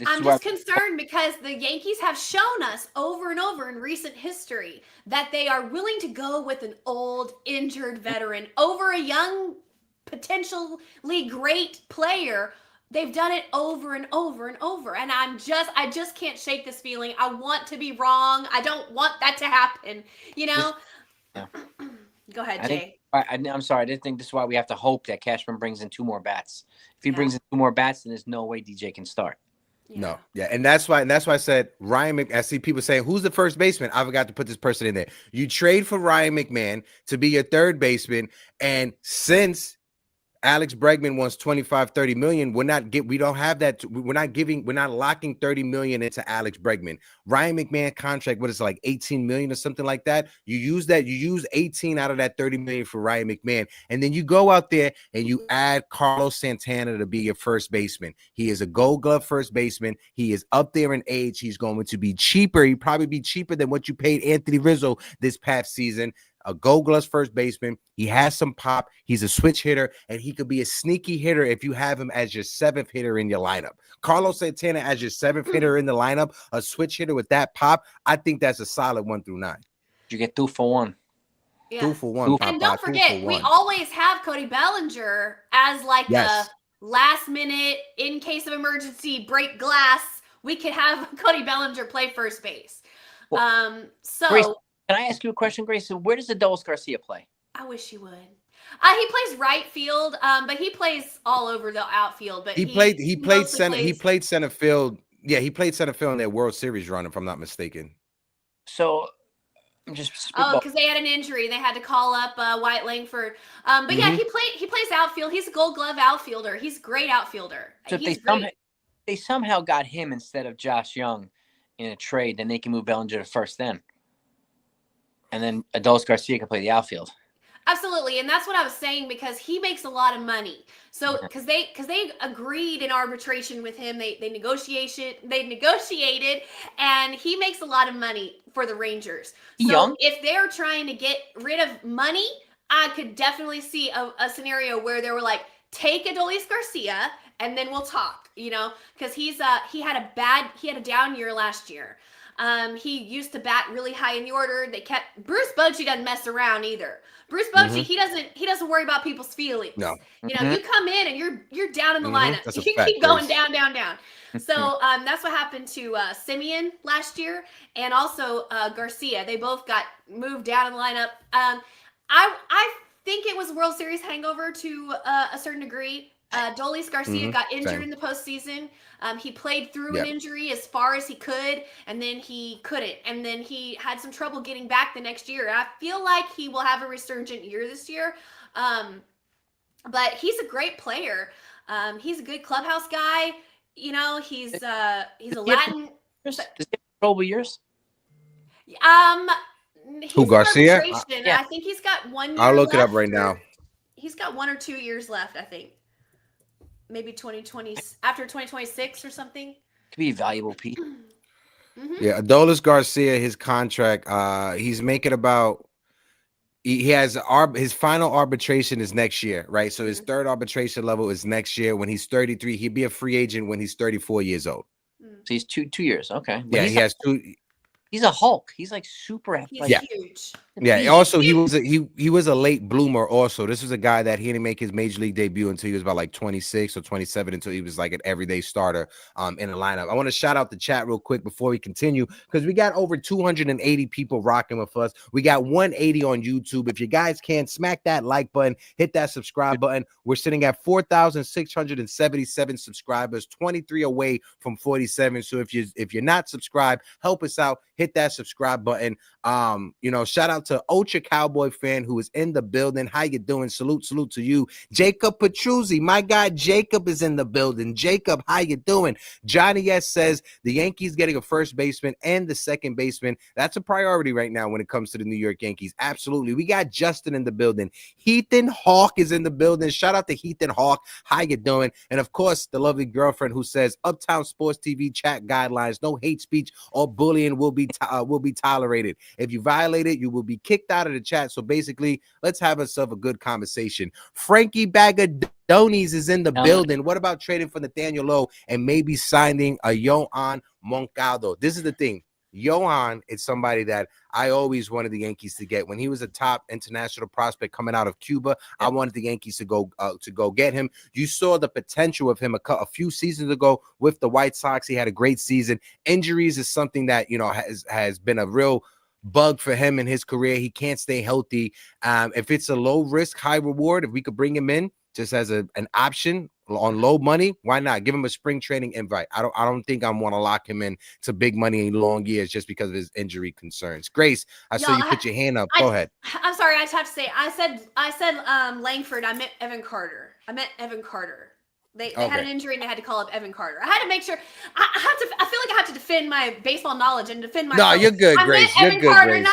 I'm just concerned because the Yankees have shown us over and over in recent history that they are willing to go with an old, injured veteran over a young, potentially great player. They've done it over and over and over. And I just can't shake this feeling. I want to be wrong. I don't want that to happen. You know? Yeah. Go ahead, Jay. I'm sorry. I didn't think this is why we have to hope that Cashman brings in 2 more bats. If he brings in 2 more bats, then there's no way DJ can start. Yeah. No, yeah, and that's why I said Ryan. I see people saying, "Who's the first baseman?" I forgot to put this person in there. You trade for Ryan McMahon to be your third baseman, and since Alex Bregman wants 25-30 million, we're not locking 30 million into Alex Bregman. Ryan McMahon contract, what is it, like 18 million or something like that? You use 18 out of that 30 million for Ryan McMahon, and then you go out there and you add Carlos Santana to be your first baseman. He is a Gold Glove first baseman. He is up there in age. He's going to be cheaper. He'd probably be cheaper than what you paid Anthony Rizzo this past season. A Gold Glove first baseman. He has some pop. He's a switch hitter, and he could be a sneaky hitter if you have him as your 7th hitter in your lineup. Carlos Santana as your 7th hitter in the lineup, a switch hitter with that pop. I think that's a solid 1 through 9. You get 2 for 1. Yeah. 2 for 1. And don't forget, we always have Cody Bellinger as like a last minute, in case of emergency, break glass. We could have Cody Bellinger play first base. Grace, can I ask you a question, Grace? Where does Adolis Garcia play? I wish he would. He plays right field, but he plays all over the outfield. But he played center. He played center field. Yeah, he played center field in their World Series run, if I'm not mistaken. So I'm just because they had an injury, they had to call up Wyatt Langford. But yeah, he plays outfield. He's a Gold Glove outfielder. He's a great outfielder. So if they somehow got him instead of Josh Young in a trade, then they can move Bellinger to first then. And then Adolis Garcia can play the outfield. Absolutely, and that's what I was saying, because he makes a lot of money. So because they agreed in arbitration with him, they negotiated, and he makes a lot of money for the Rangers. So if they're trying to get rid of money, I could definitely see a scenario where they were like, take Adolis Garcia and then we'll talk. You know, because he had a down year last year. He used to bat really high in the order. Bruce Bochy doesn't mess around either. Bruce Bochy, he doesn't worry about people's feelings. No. You know, you come in and you're down in the lineup. You keep going down. So that's what happened to Simeon last year, and also Garcia. They both got moved down in the lineup. I think it was a World Series hangover to a certain degree. Adolis Garcia got injured in the postseason. He played through an injury as far as he could, and then he couldn't. And then he had some trouble getting back the next year. I feel like he will have a resurgent year this year. But he's a great player. He's a good clubhouse guy. You know, he's a Latin. Does he have trouble years? Who, Garcia? I think he's got 1 year. I'll look it up right now. He's got 1 or 2 years left, I think. Maybe 2020 after 2026 or something. Could be a valuable piece. Yeah, Adolis Garcia, his contract, he's making about. He has his final arbitration is next year, right? So his third arbitration level is next year. When he's 33, he'd be a free agent when he's 34 years old. So he's two years. Okay. But yeah, he has 2. He's a Hulk. He's like super athletic. He's huge. Yeah. Also, he was a late bloomer. Also, this was a guy that he didn't make his major league debut until he was about like 26 or 27, until he was like an everyday starter in the lineup. I want to shout out the chat real quick before we continue, because we got over 280 people rocking with us. We got 180 on YouTube. If you guys can, smack that like button, hit that subscribe button. We're sitting at 4,677 subscribers, 23 away from 47. So if you're not subscribed, help us out. Hit that subscribe button. Shout out to Ultra Cowboy fan who is in the building. How you doing? Salute to you. Jacob Petruzzi, my guy Jacob is in the building. Jacob, how you doing? Johnny S says the Yankees getting a first baseman and the second baseman. That's a priority right now when it comes to the New York Yankees. Absolutely. We got Justin in the building. Heathen Hawk is in the building. Shout out to Heathen Hawk. How you doing? And of course, the lovely girlfriend who says Uptown Sports TV chat guidelines. No hate speech or bullying will be tolerated. If you violate it, you will be kicked out of the chat. So basically, let's have ourselves a good conversation. Frankie Bagadonies is in the building. What about trading for Nathaniel Lowe and maybe signing a Yohan Moncado? This is the thing. Yohan is somebody that I always wanted the Yankees to get. When he was a top international prospect coming out of Cuba, I wanted the Yankees to go get him. You saw the potential of him a few seasons ago with the White Sox. He had a great season. Injuries is something that has been a real bug for him in his career. He can't stay healthy. If it's a low risk, high reward, if we could bring him in just as an option on low money, why not give him a spring training invite? I don't think I want to lock him in to big money in long years just because of his injury concerns. Grace, I saw you put your hand up. Go ahead. I'm sorry, I just have to say, I said Langford. I meant Evan Carter. They had an injury and they had to call up Evan Carter. I had to make sure. I feel like I have to defend my baseball knowledge and defend my. No, you're good, Grace. Evan Carter, Grace.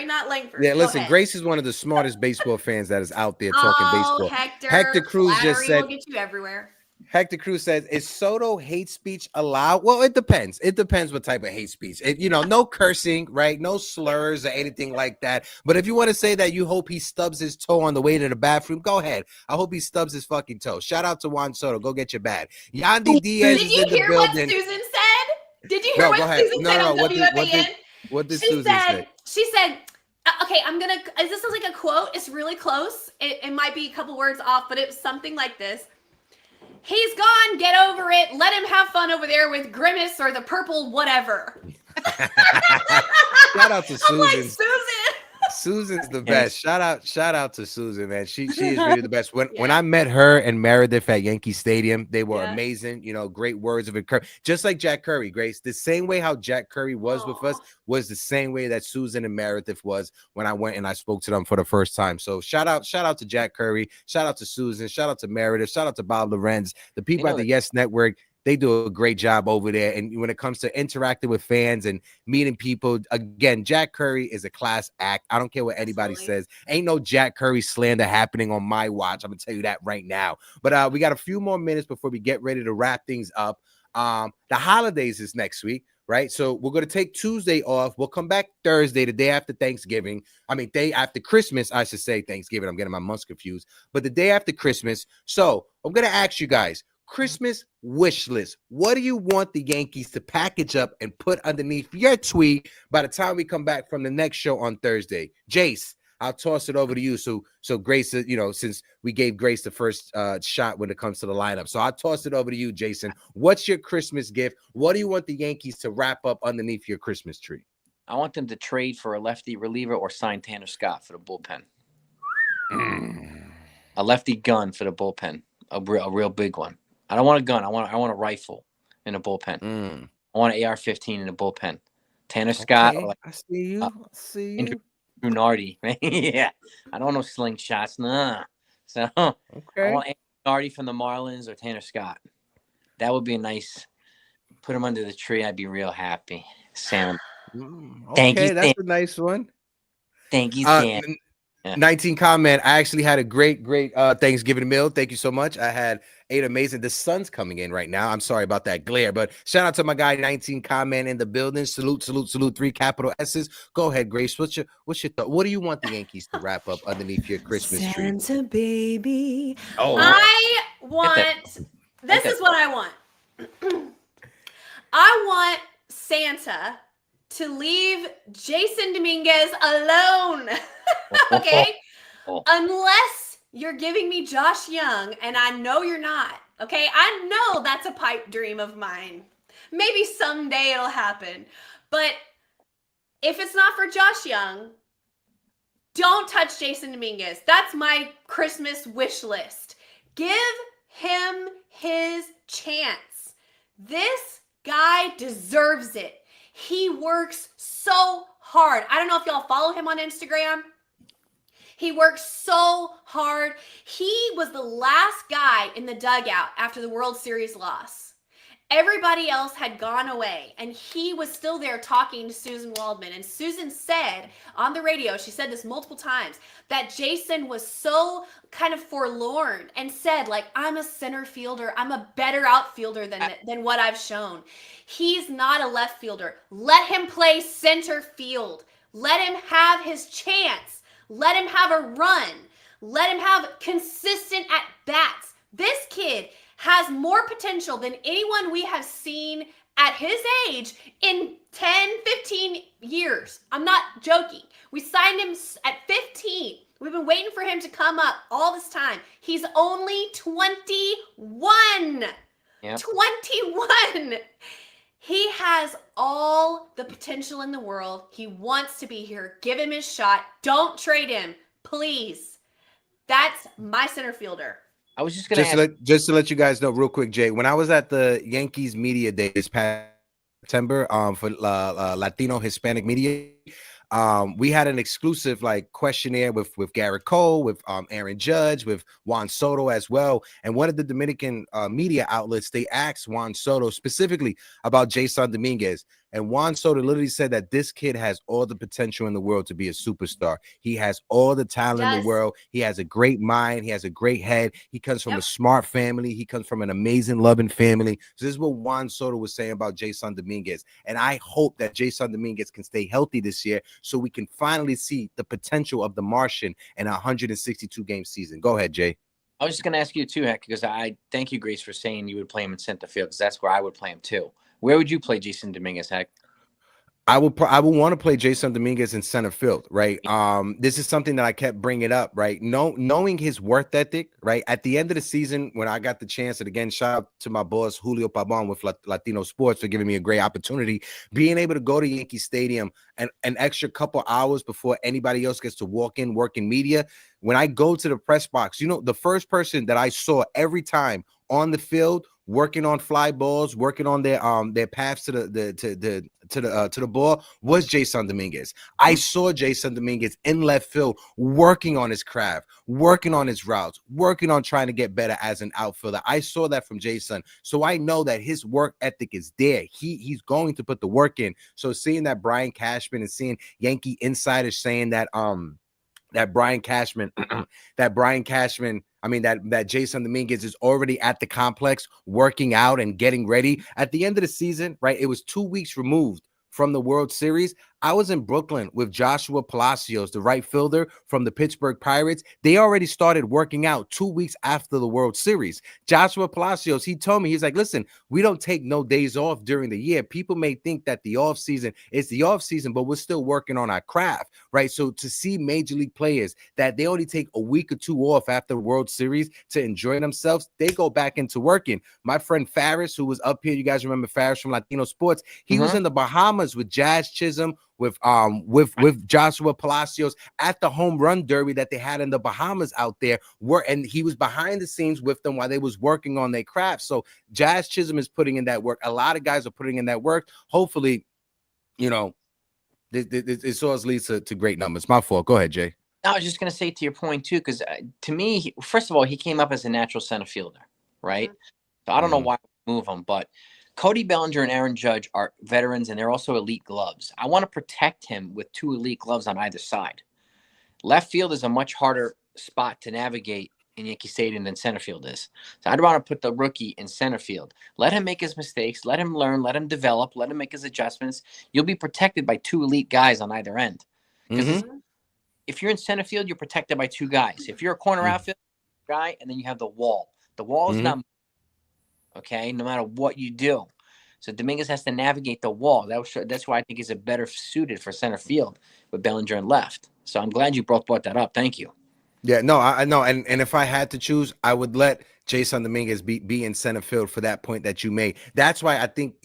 Not Langford. Yeah, listen, Grace is one of the smartest baseball fans that is out there talking baseball. Hector Cruz just said, will get you everywhere. Hector Cruz says, is Soto hate speech allowed? Well, it depends. It depends what type of hate speech. No cursing, right? No slurs or anything like that. But if you want to say that you hope he stubs his toe on the way to the bathroom, go ahead. I hope he stubs his fucking toe. Shout out to Juan Soto. Go get your bat. Yandy Diaz is in the building. Did you hear what Susan said? Did you hear what Susan said on WFAN? What did Susan say? She said, okay, this is like a quote. It's really close. It might be a couple words off, but it was something like this. He's gone. Get over it. Let him have fun over there with Grimace or the purple whatever. Shout out to Susan. I'm like, Susan. Susan's the best. Shout out to Susan, man. She is really the best. When I met her and Meredith at Yankee Stadium, they were amazing. Great words of encouragement. Just like Jack Curry, Grace. The same way how Jack Curry was with us was the same way that Susan and Meredith was when I went and I spoke to them for the first time. So shout out to Jack Curry. Shout out to Susan. Shout out to Meredith. Shout out to Bob Lorenz. The people at the Yes Network. They do a great job over there. And when it comes to interacting with fans and meeting people, again, Jack Curry is a class act. I don't care what anybody says. Ain't no Jack Curry slander happening on my watch. I'm going to tell you that right now. But we got a few more minutes before we get ready to wrap things up. The holidays is next week, right? So we're going to take Tuesday off. We'll come back Thursday, the day after Thanksgiving. Day after Christmas, I should say Thanksgiving. I'm getting my months confused. But the day after Christmas. So I'm going to ask you guys, Christmas wish list. What do you want the Yankees to package up and put underneath your tweet by the time we come back from the next show on Thursday? Jace, I'll toss it over to you. So Grace, since we gave Grace the first shot when it comes to the lineup. So I'll toss it over to you, Jason. What's your Christmas gift? What do you want the Yankees to wrap up underneath your Christmas tree? I want them to trade for a lefty reliever or sign Tanner Scott for the bullpen. A lefty gun for the bullpen. A real big one. I don't want a gun. I want a rifle in a bullpen. I want an AR-15 in a bullpen. Tanner Scott. Or I see you. Drew Nardi. Yeah. I don't want no slingshots. Nah. So I want Nardi from the Marlins or Tanner Scott. That would be a nice. Put him under the tree. I'd be real happy. Sam. Thank you. That's a nice one. Thank you, Sam. 19 comment. I actually had a great Thanksgiving meal. Thank you so much. I ate amazing. The sun's coming in right now. I'm sorry about that glare, but shout out to my guy 19 comment in the building. Salute, 3 capital S's. Go ahead, Grace. What's your thought? What do you want the Yankees to wrap up underneath your Christmas tree? Santa baby. Oh, I want. This is what I want. I want Santa to leave Jason Dominguez alone. Okay? Unless you're giving me Josh Young, and I know you're not. Okay? I know that's a pipe dream of mine. Maybe someday it'll happen. But if it's not for Josh Young, don't touch Jason Dominguez. That's my Christmas wish list. Give him his chance. This guy deserves it. He works so hard. I don't know if y'all follow him on Instagram. He works so hard. He was the last guy in the dugout after the World Series loss. Everybody else had gone away, and he was still there talking to Susan Waldman. And Susan said on the radio, she said this multiple times, that Jason was so kind of forlorn and said, like, I'm a center fielder. I'm a better outfielder than what I've shown. He's not a left fielder. Let him play center field. Let him have his chance. Let him have a run. Let him have consistent at-bats. This kid has more potential than anyone we have seen at his age in 10, 15 years. I'm not joking. We signed him at 15. We've been waiting for him to come up all this time. He's only 21. Yep. 21. He has all the potential in the world. He wants to be here. Give him his shot. Don't trade him, please. That's my center fielder. I was just to let you guys know real quick, Jay. When I was at the Yankees Media Day this past September, for Latino Hispanic media, we had an exclusive like questionnaire with Garrett Cole, with Aaron Judge, with Juan Soto as well. And one of the Dominican media outlets, they asked Juan Soto specifically about Jason Dominguez. And Juan Soto literally said that this kid has all the potential in the world to be a superstar. He has all the talent in the world. He has a great mind. He has a great head. He comes from a smart family. He comes from an amazing, loving family. So this is what Juan Soto was saying about Jason Dominguez. And I hope that Jason Dominguez can stay healthy this year so we can finally see the potential of the Martian in a 162-game season. Go ahead, Jay. I was just going to ask you too, Heck, because I thank you, Grace, for saying you would play him in center field, because that's where I would play him too. Where would you play Jason Dominguez, Heck? I would want to play Jason Dominguez in center field, right? This is something that I kept bringing up, right? Knowing his work ethic, right? At the end of the season, when I got the chance, and again, shout out to my boss Julio Pabon with Latino Sports for giving me a great opportunity, being able to go to Yankee Stadium and an extra couple hours before anybody else gets to walk in, work in media. When I go to the press box, you know, the first person that I saw every time on the field working on fly balls, working on their paths to the ball was Jason Dominguez. I saw Jason Dominguez in left field working on his craft, working on his routes, working on trying to get better as an outfielder. I saw that from Jason. So I know that his work ethic is there. He's going to put the work in. So seeing that Brian Cashman and seeing Yankee insiders saying that Brian Cashman, that Jason Dominguez is already at the complex working out and getting ready. At the end of the season, right, it was 2 weeks removed from the World Series. I was in Brooklyn with Joshua Palacios, the right fielder from the Pittsburgh Pirates. They already started working out 2 weeks after the World Series. Joshua Palacios, he told me, he's like, listen, we don't take no days off during the year. People may think that the off season is the off season, but we're still working on our craft, right? So to see major league players that they only take a week or two off after the World Series to enjoy themselves, they go back into working. My friend Faris, who was up here, you guys remember Faris from Latino Sports, he was in the Bahamas with Jazz Chisholm, with Joshua Palacios at the home run derby that they had in the Bahamas out there, and he was behind the scenes with them while they was working on their craft. So Jazz Chisholm is putting in that work. A lot of guys are putting in that work. Hopefully, you know, this always leads to great numbers. My fault. Go ahead, Jay. I was just going to say to your point too, because to me, first of all, he came up as a natural center fielder, right? So I don't know why we move him, but Cody Bellinger and Aaron Judge are veterans, and they're also elite gloves. I want to protect him with two elite gloves on either side. Left field is a much harder spot to navigate in Yankee Stadium than center field is. So I'd want to put the rookie in center field. Let him make his mistakes. Let him learn. Let him develop. Let him make his adjustments. You'll be protected by two elite guys on either end. Because if you're in center field, you're protected by two guys. If you're a corner outfield guy, and then you have the wall. The wall is not, okay, no matter what you do. So Dominguez has to navigate the wall. That's why I think he's a better suited for center field with Bellinger and left. So I'm glad you both brought that up. Thank you. Yeah, no, I know. And if I had to choose, I would let Jason Dominguez be in center field for that point that you made. That's why I think,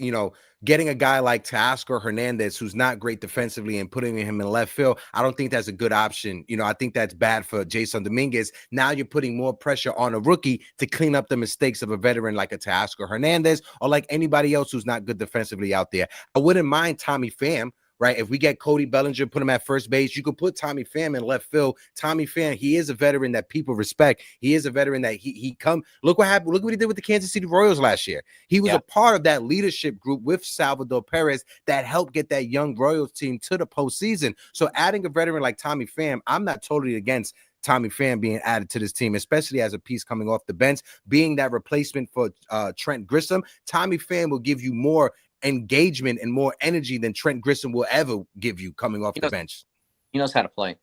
getting a guy like Teoscar Hernandez, who's not great defensively, and putting him in left field, I don't think that's a good option. I think that's bad for Jason Dominguez. Now you're putting more pressure on a rookie to clean up the mistakes of a veteran like a Teoscar Hernandez or like anybody else who's not good defensively out there. I wouldn't mind Tommy Pham. Right, if we get Cody Bellinger, put him at first base, you could put Tommy Pham in left field. Tommy Pham, he is a veteran that people respect. He is a veteran that he come. Look what happened. Look what he did with the Kansas City Royals last year. He was a part of that leadership group with Salvador Perez that helped get that young Royals team to the postseason. So adding a veteran like Tommy Pham, I'm not totally against Tommy Pham being added to this team, especially as a piece coming off the bench, being that replacement for Trent Grisham. Tommy Pham will give you more engagement and more energy than Trent Grisham will ever give you coming off the bench. He knows how to play.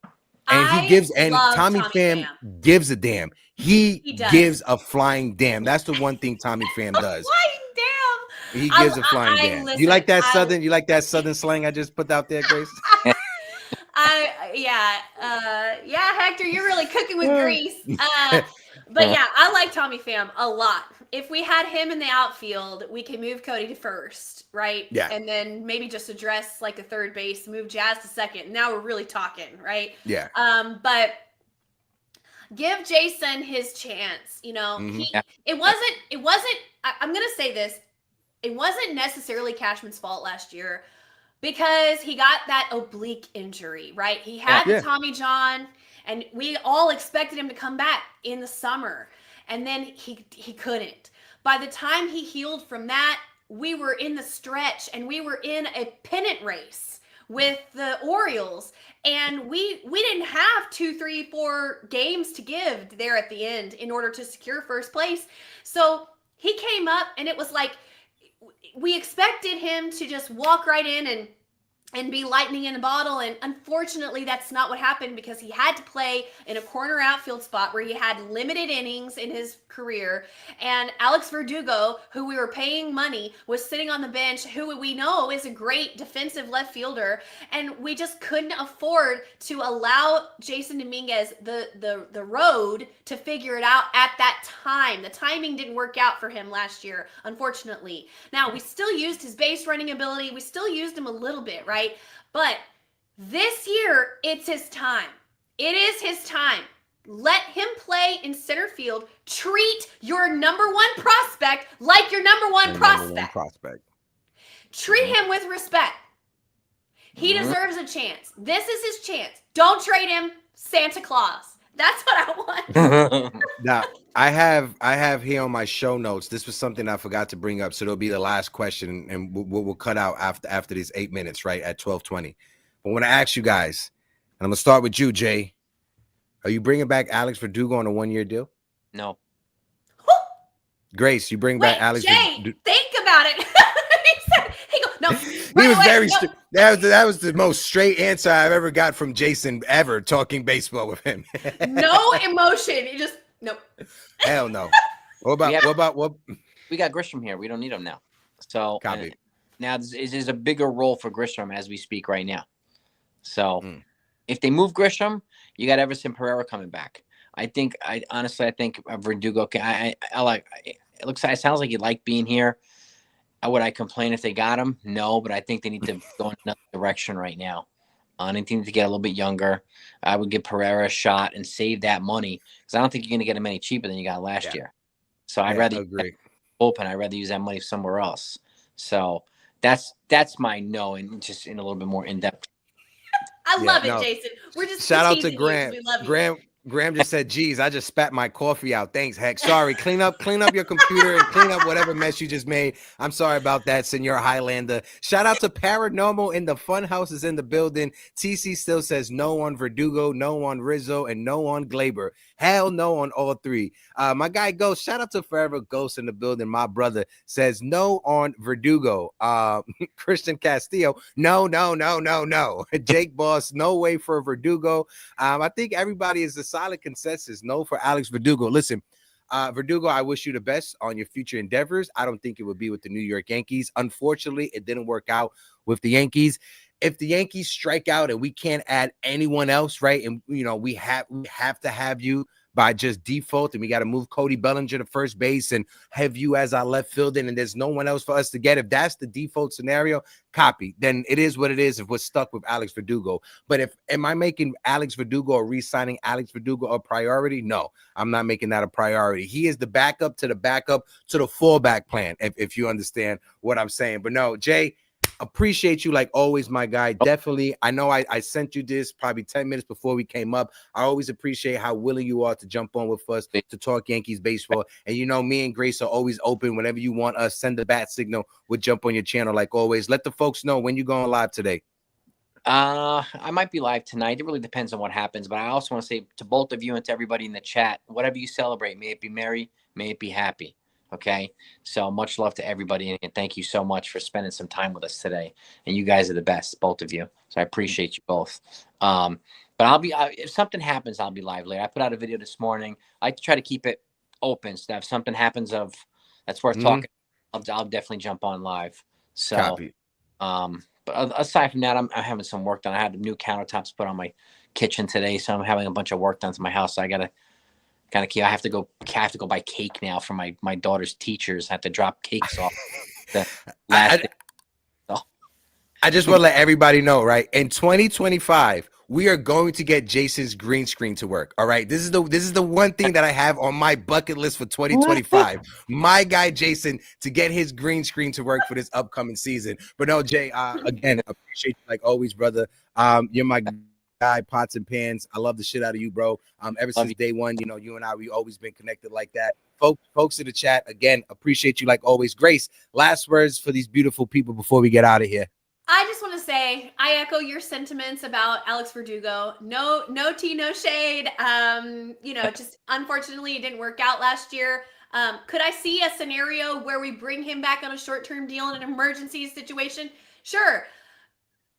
And Tommy Pham gives a damn. He gives a flying damn. That's the one thing Tommy Pham does. He gives a flying damn. Listen, you like that Southern? You like that Southern slang I just put out there, Grace? Hector, you're really cooking with grease. But yeah, I like Tommy Pham a lot. If we had him in the outfield, we can move Cody to first, right? Yeah. And then maybe just address like a third base, move Jazz to second. Now we're really talking, right? Yeah. But give Jason his chance. It wasn't. I'm gonna say this. It wasn't necessarily Cashman's fault last year because he got that oblique injury, right? He had the Tommy John. And we all expected him to come back in the summer. And then he couldn't. By the time he healed from that, we were in the stretch and we were in a pennant race with the Orioles. And we didn't have 2, 3, 4 games to give there at the end in order to secure first place. So he came up and it was like we expected him to just walk right in and be lightning in a bottle. And unfortunately, that's not what happened because he had to play in a corner outfield spot where he had limited innings in his career. And Alex Verdugo, who we were paying money, was sitting on the bench, who we know is a great defensive left fielder. And we just couldn't afford to allow Jason Dominguez the road to figure it out at that time. The timing didn't work out for him last year, unfortunately. Now, we still used his base running ability. We still used him a little bit, right? But this year, it's his time. It is his time. Let him play in center field. Treat your number one prospect like your number one prospect. Treat him with respect. He deserves a chance. This is his chance. Don't trade him, Santa Claus. That's what I want. Now, I have here on my show notes. This was something I forgot to bring up, so it'll be the last question, and we'll cut out after these 8 minutes, right at 12:20. But when I ask you guys, and I'm gonna start with you, Jay. Are you bringing back Alex Verdugo on a 1-year deal? No. Grace, you bring back Alex. Jay, think about it. No. He was very straight. That was the most straight answer I've ever got from Jason ever talking baseball with him. No emotion. You just nope. Hell no. What about? We got Grisham here. We don't need him now. So now this is a bigger role for Grisham as we speak right now. So if they move Grisham, you got Everson Pereira coming back. I honestly think Verdugo. It sounds like he'd like being here. Would I complain if they got him? No, but I think they need to go in another direction right now. I think they need to get a little bit younger. I would give Pereira a shot and save that money because I don't think you're going to get him any cheaper than you got last year. So I'd rather agree. Open. I'd rather use that money somewhere else. So that's my no, and just in a little bit more in depth. I love it, Jason. We're just shout out to Graham. We love you. Graham just said, geez, I just spat my coffee out. Thanks, Heck. Sorry. Clean up your computer and clean up whatever mess you just made. I'm sorry about that, Senor Highlander. Shout out to Paranormal in the Fun House is in the building. TC still says no on Verdugo, no on Rizzo, and no on Glaber. Hell no on all three. My guy Ghost, shout out to Forever Ghost in the building. My brother says no on Verdugo. Christian Castillo, no. Jake Boss, no way for Verdugo. I think everybody is a solid consensus. No for Alex Verdugo. Listen, Verdugo, I wish you the best on your future endeavors. I don't think it would be with the New York Yankees. Unfortunately, it didn't work out with the Yankees. If the Yankees strike out and we can't add anyone else, right? And we have to have you by just default, and we got to move Cody Bellinger to first base and have you as our left fielder, and there's no one else for us to get. If that's the default scenario, copy. Then it is what it is if we're stuck with Alex Verdugo. But am I making Alex Verdugo or re-signing Alex Verdugo a priority? No, I'm not making that a priority. He is the backup to the fallback plan, if you understand what I'm saying. But no, Jay, appreciate you like always, my guy. Definitely. I know I sent you this probably 10 minutes before we came up. I always appreciate how willing you are to jump on with us to talk Yankees baseball. And me and Grace are always open. Whenever you want us, send the bat signal. We'll jump on your channel like always. Let the folks know when you're going live today. I might be live tonight. It really depends on what happens. But I also want to say to both of you and to everybody in the chat, whatever you celebrate, may it be merry, may it be happy. Okay, so much love to everybody, and thank you so much for spending some time with us today. And you guys are the best, both of you. So I appreciate you both. But if something happens, I'll be live later. I put out a video this morning. I try to keep it open, so if something happens that's worth talking, I'll definitely jump on live. So, copy. But aside from that, I'm having some work done. I had new countertops put on my kitchen today, so I'm having a bunch of work done to my house. So I gotta kind of key. I have to go buy cake now for my daughter's teachers. I have to drop cakes off. I just want to let everybody know, right? In 2025, we are going to get Jason's green screen to work. All right. This is the one thing that I have on my bucket list for 2025. My guy Jason to get his green screen to work for this upcoming season. But no, Jay, again, appreciate you like always, brother. You're my guy, pots and pans. I love the shit out of you, bro. Ever since day one, you and I, we always been connected like that. Folks in the chat, again, appreciate you like always. Grace, last words for these beautiful people before we get out of here. I just want to say I echo your sentiments about Alex Verdugo. No tea, no shade. Just unfortunately it didn't work out last year. Could I see a scenario where we bring him back on a short-term deal in an emergency situation? Sure.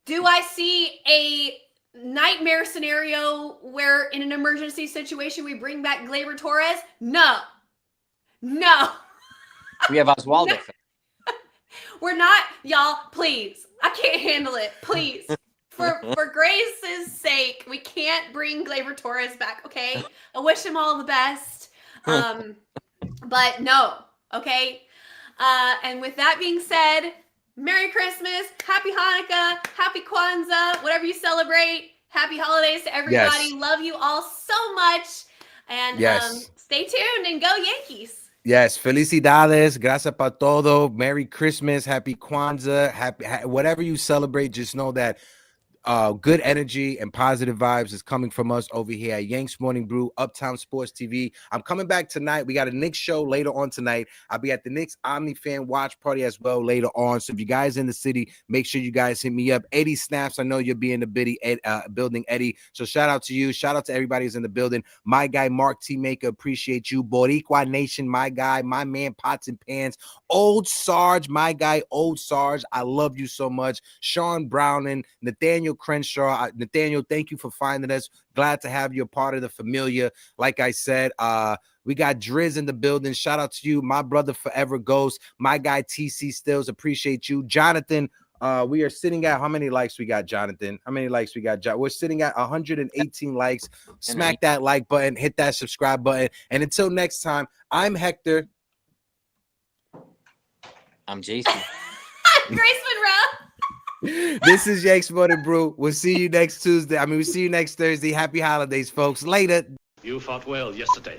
Do I see a nightmare scenario where in an emergency situation we bring back Gleyber Torres? No. We have Oswaldo. No. We're not, y'all, please. I can't handle it. Please. For Grace's sake, we can't bring Gleyber Torres back, okay? I wish him all the best. But no, okay? And with that being said, Merry Christmas, Happy Hanukkah, Happy Kwanzaa, whatever you celebrate. Happy holidays to everybody. Yes. Love you all so much. And stay tuned and go Yankees. Yes, felicidades, gracias por todo, Merry Christmas, Happy Kwanzaa, whatever you celebrate, just know that good energy and positive vibes is coming from us over here at Yankees Morning Brew, Uptown Sports TV. I'm coming back tonight. We got a Knicks show later on tonight. I'll be at the Knicks Omni Fan Watch Party as well later on. So if you guys in the city, make sure you guys hit me up. Eddie Snaps, I know you'll be in the building, Eddie. So shout out to you. Shout out to everybody who's in the building. My guy, Mark T. Maker, appreciate you. Boricua Nation, my guy, my man, Pots and Pans. Old Sarge, my guy, Old Sarge. I love you so much. Sean Browning, Nathaniel Crenshaw. Nathaniel, thank you for finding us. Glad to have you a part of the familia. Like I said, we got Driz in the building. Shout out to you, my brother Forever Ghost, my guy TC Stills. Appreciate you, Jonathan. We are sitting at how many likes we got, Jonathan? How many likes we got? We're sitting at 118 likes. Smack that like button, hit that subscribe button, and until next time, I'm Hector. I'm Jason. I'm Grace Monroe. This is Yankees Morning Brew. We'll see you next Tuesday. We'll see you next Thursday. Happy holidays, folks. Later. You fought well yesterday.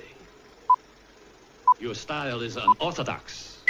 Your style is unorthodox.